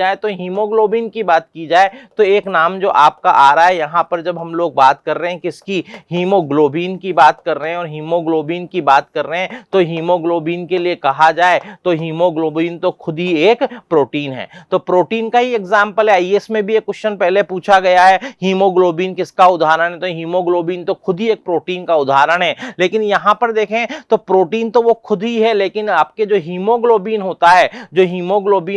जाए तो एक नाम जो आपका आ रहा है यहां पर, जब हम लोग बात कर रहे हैं किसकी? हीमोग्लोबिन की बात कर रहे हैं। और हीमोग्लोबिन की बात कर रहे हैं तो हीमोग्लोबिन के लिए कहा जाए तो हीमोग्लोबिन तो खुद ही एक प्रोटीन है। तो प्रोटीन का ही एग्जांपल है। आईएएस में भी एक क्वेश्चन पहले पूछा गया है, हीमोग्लोबिन किसका उदाहरण है? तो हीमोग्लोबिन तो खुद ही एक प्रोटीन का उदाहरण है। लेकिन यहां पर देखें तो प्रोटीन तो वो खुद ही है, लेकिन आपके जो हीमोग्लोबिन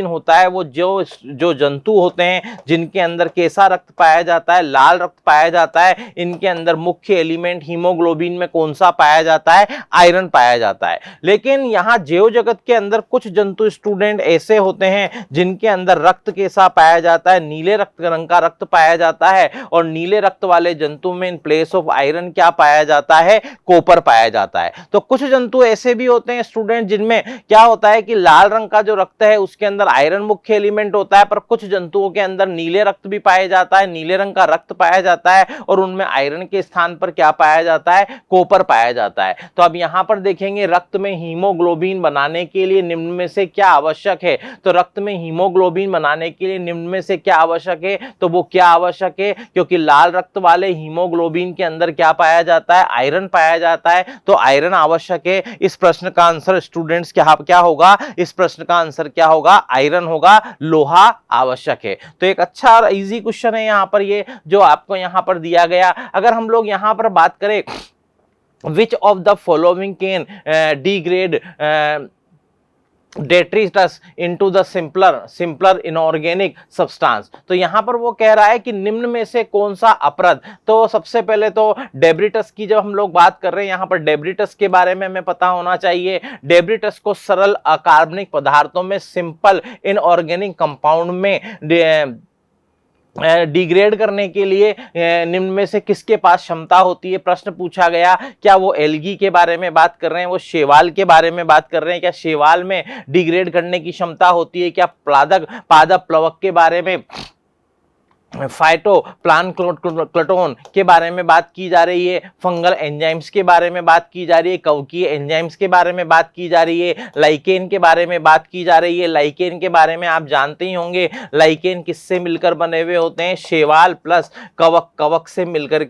होता है वो जो जंतु होते हैं जिनके अंदर कैसा रक्त पाया जाता है? लाल रक्त पाया जाता है। इनके अंदर मुख्य एलिमेंट हीमोग्लोबिन में कौन सा पाया जाता है? आयरन पाया जाता है। लेकिन यहां जैव जगत के अंदर कुछ जंतु स्टूडेंट ऐसे होते हैं जिनके अंदर रक्त कैसा पाया जाता है? नीले रंग का रक्त पाया जाता है। और नीले रक्त वाले जंतु में इन प्लेस ऑफ आयरन क्या पाया जाता है? कॉपर पाया जाता है। तो कुछ जंतु ऐसे भी होते हैं स्टूडेंट जिनमें क्या होता है कि लाल रंग का जो रक्त है उसके अंदर आयरन मुख्य एलिमेंट होता है, पर कुछ जंतुओं के अंदर नीले रक्त भी पाया जाता है, नीले रंग का रक्त पाया जाता है और उनमें आयरन के स्थान पर क्या पाया जाता है? कॉपर पाया जाता है। तो अब यहां पर देखेंगे रक्त में हीमोग्लोबिन बनाने के लिए निम्न में से क्या आवश्यक है? तो रक्त में हीमोग्लोबिन बनाने के लिए निम्न में से क्या आवश्यक है? तो वो क्या आवश्यक है? क्योंकि लाल रक्त वाले हीमोग्लोबिन के अंदर क्या पाया जाता है? आयरन पाया जाता है। तो आयरन आवश्यक है। इस प्रश्न का आंसर स्टूडेंट्स क्या होगा? इस प्रश्न का आंसर क्या होगा? आयरन होगा, लोहा आवश्यक है। तो एक अच्छा और इजी क्वेश्चन है यहां पर ये जो आपको यहां पर दिया गया। अगर हम लोग यहां पर बात करें which of the following can degrade detritus into the simpler inorganic substance, तो यहां पर वो कह रहा है कि निम्न में से कौन सा अपरद? तो सबसे पहले तो डेब्रिटस की जब हम लोग बात कर रहे हैं यहां पर डेब्रिटस के बारे में हमें पता होना चाहिए। डेब्रिटस को सरल अकार्बनिक पदार्थों में सिंपल इनऑर्गेनिक कंपाउंड में डिग्रेड करने के लिए निम्न में से किसके पास क्षमता होती है? प्रश्न पूछा गया। क्या वो एल्गी के बारे में बात कर रहे हैं? वो शैवाल के बारे में बात कर रहे हैं? क्या शैवाल में डिग्रेड करने की क्षमता होती है? क्या पादप प्लवक के बारे में, फाइटो प्लांक्टोन के बारे में बात की जा रही है? फंगल एंजाइम्स के बारे में बात की जा रही है? कवकीय एंजाइम्स के बारे में बात की जा रही है? लाइकेन के बारे में बात की जा रही है? लाइकेन के बारे में आप जानते ही होंगे, लाइकेन किससे मिलकर बने हुए होते हैं? शैवाल प्लस कवक से मिलकर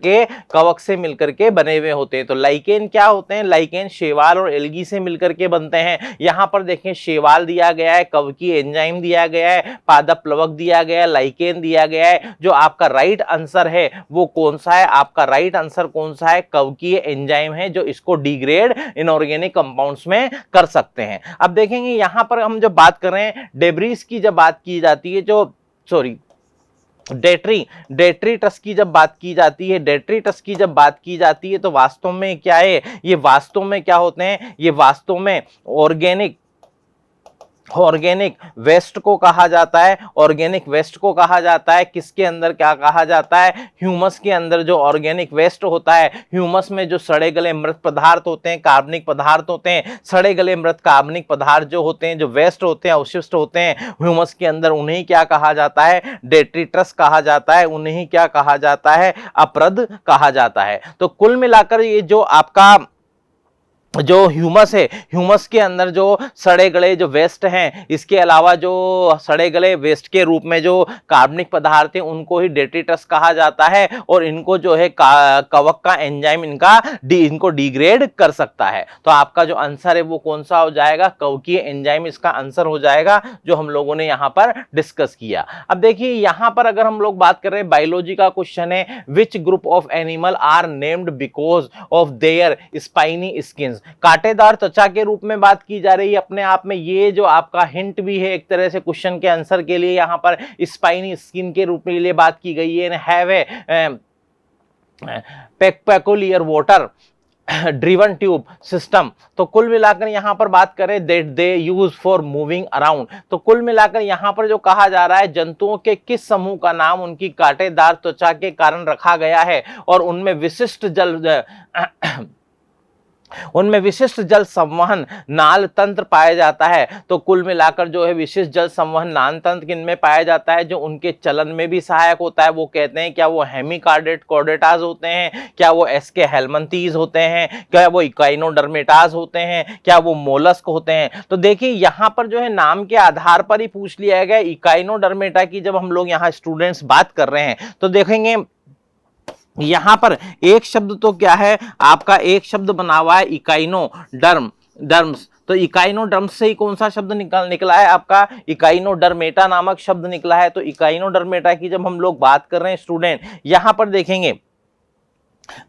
के बने हुए होते हैं। तो लाइकेन क्या होते हैं? लाइकेन शैवाल और एल्गी से मिलकर के बनते हैं। यहां पर देखें शैवाल दिया गया है, कवकीय एंजाइम दिया गया है, पादप प्लवक दिया गया है, लाइकेन दिया गया है। जो आपका राइट आंसर है वो कौन सा है, आपका राइट आंसर कौन सा है, कवकीय एंजाइम है जो इसको डिग्रेड इनऑर्गेनिक कंपाउंड्स में कर सकते हैं। अब देखेंगे यहां पर हम जब बात कर रहे हैं डेब्रीज की, जब बात की जाती है, जो सॉरी डेट्रीटस की जब बात की जाती है, डेट्रीटस की जब बात की जाती है तो वास्तव में क्या है, ये वास्तव में क्या होते हैं, ये वास्तव में ऑर्गेनिक वेस्ट को कहा जाता है। ऑर्गेनिक वेस्ट को कहा जाता है किसके अंदर, क्या कहा जाता है, ह्यूमस के अंदर जो ऑर्गेनिक वेस्ट होता है, ह्यूमस में जो सड़े गले मृत पदार्थ होते हैं, कार्बनिक पदार्थ होते हैं, सड़े गले मृत कार्बनिक पदार्थ जो होते हैं, जो वेस्ट होते हैं, अवशिष्ट होते हैं ह्यूमस के अंदर, उन्हें क्या कहा जाता है, डेट्रीटस कहा जाता है, उन्हें क्या कहा जाता है, अप्रद कहा जाता है। तो कुल मिलाकर ये जो आपका जो ह्यूमस है, ह्यूमस के अंदर जो सड़े गले जो वेस्ट हैं, इसके अलावा जो सड़े गले वेस्ट के रूप में जो कार्बनिक पदार्थ हैं उनको ही डेट्रीटस कहा जाता है, और इनको जो है कवक का एंजाइम इनको डिग्रेड कर सकता है। तो आपका जो आंसर है वो कौन सा हो जाएगा, कवकीय एंजाइम इसका आंसर हो जाएगा, जो हम लोगों ने यहाँ पर डिस्कस किया। अब देखिए यहाँ पर अगर हम लोग बात कर रहे हैं बायोलॉजी का क्वेश्चन है, which group of animal are named because of their spiny skin, कांटेदार त्वचा के रूप में बात की जा रही है अपने आप में। ये जो आपका हिंट भी है एक तरह से क्वेश्चन के आंसर के लिए, यहां पर स्पाइनी स्किन के रूप में लिए बात की गई है, have a peculiar water driven tube system. तो कुल मिलाकर यहां पर बात करें that they use for moving around, तो कुल मिलाकर यहां पर जो कहा जा रहा है जंतुओं के किस समूह का नाम उनकी कांटेदार त्वचा के कारण रखा गया है, और उनमें विशिष्ट जल संवहन नाल तंत्र पाया जाता है। तो कुल मिलाकर जो है विशिष्ट जल संवहन नाल तंत्र किनमें पाया जाता है, जो उनके चलन में भी सहायक होता है, वो कहते हैं क्या वो हेमिकार्डेट कॉर्डेटास होते हैं, क्या वो एस्के हेलमंथीज होते हैं, क्या वो इकाइनोडर्मेटास होते हैं, क्या वो मोलस्क होते हैं। तो देखिए यहां पर जो है नाम के आधार पर ही पूछ लिया गया। इकाइनोडर्मेटा की जब हम लोग यहाँ स्टूडेंट्स बात कर रहे हैं तो देखेंगे यहां पर एक शब्द तो क्या है आपका, एक शब्द बना हुआ है इकाइनोडर्म्स। तो इकाइनोडर्म्स से ही कौन सा शब्द निकला है आपका, इकाइनोडर्मेटा नामक शब्द निकला है। तो इकाइनोडर्मेटा की जब हम लोग बात कर रहे हैं स्टूडेंट, यहां पर देखेंगे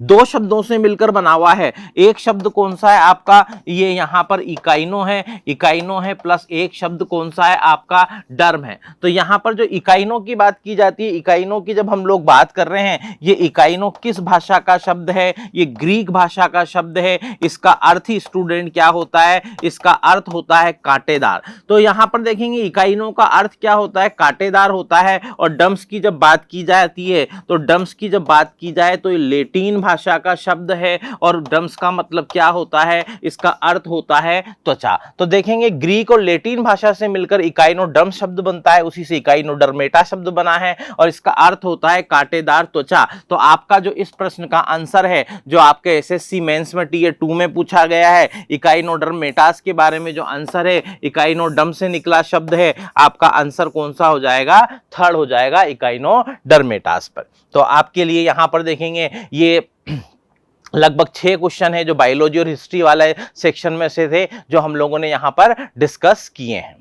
दो शब्दों से मिलकर बना हुआ है। एक शब्द कौन सा है आपका, ये यहां पर इकाइनो है प्लस एक शब्द कौन सा है आपका, डर्म है। तो यहां पर जो इकाइनो की बात की जाती है, इकाइनो की जब हम लोग बात कर रहे हैं, ये इकाइनो किस भाषा का शब्द है, ये ग्रीक भाषा का शब्द है। इसका अर्थ ही स्टूडेंट क्या होता है, इसका अर्थ होता है कांटेदार। तो यहां पर देखेंगे इकाइनो का अर्थ क्या होता है, कांटेदार होता है। और डम्स की जब बात की जाती है, तो डम्स की जब बात की जाए तो ये लेटिन भाषा का शब्द है, और डम्स का मतलब क्या होता है, इसका अर्थ होता है त्वचा। तो देखेंगे ग्रीक और लेटिन भाषा से मिलकर इकाइनोडर्म्स शब्द बनता है, उसी से इकाइनोडर्मेटा शब्द बना है, और इसका अर्थ होता है कांटेदार त्वचा। तो आपका जो इस प्रश्न का आंसर है, जो आपके एसएससी मेंस में टियर 2 में पूछा गया है, इकाइनोडर्मेटास के बारे में जो आंसर है इकाइनोडर्म से निकला शब्द है, आपका आंसर कौन सा हो जाएगा, थर्ड हो जाएगा, इकाइनोडर्मेटास पर। तो आपके लिए यहां पर देखेंगे ये लगभग 6 क्वेश्चन है जो बायोलॉजी और हिस्ट्री वाले सेक्शन में से थे, जो हम लोगों ने यहां पर डिस्कस किए हैं।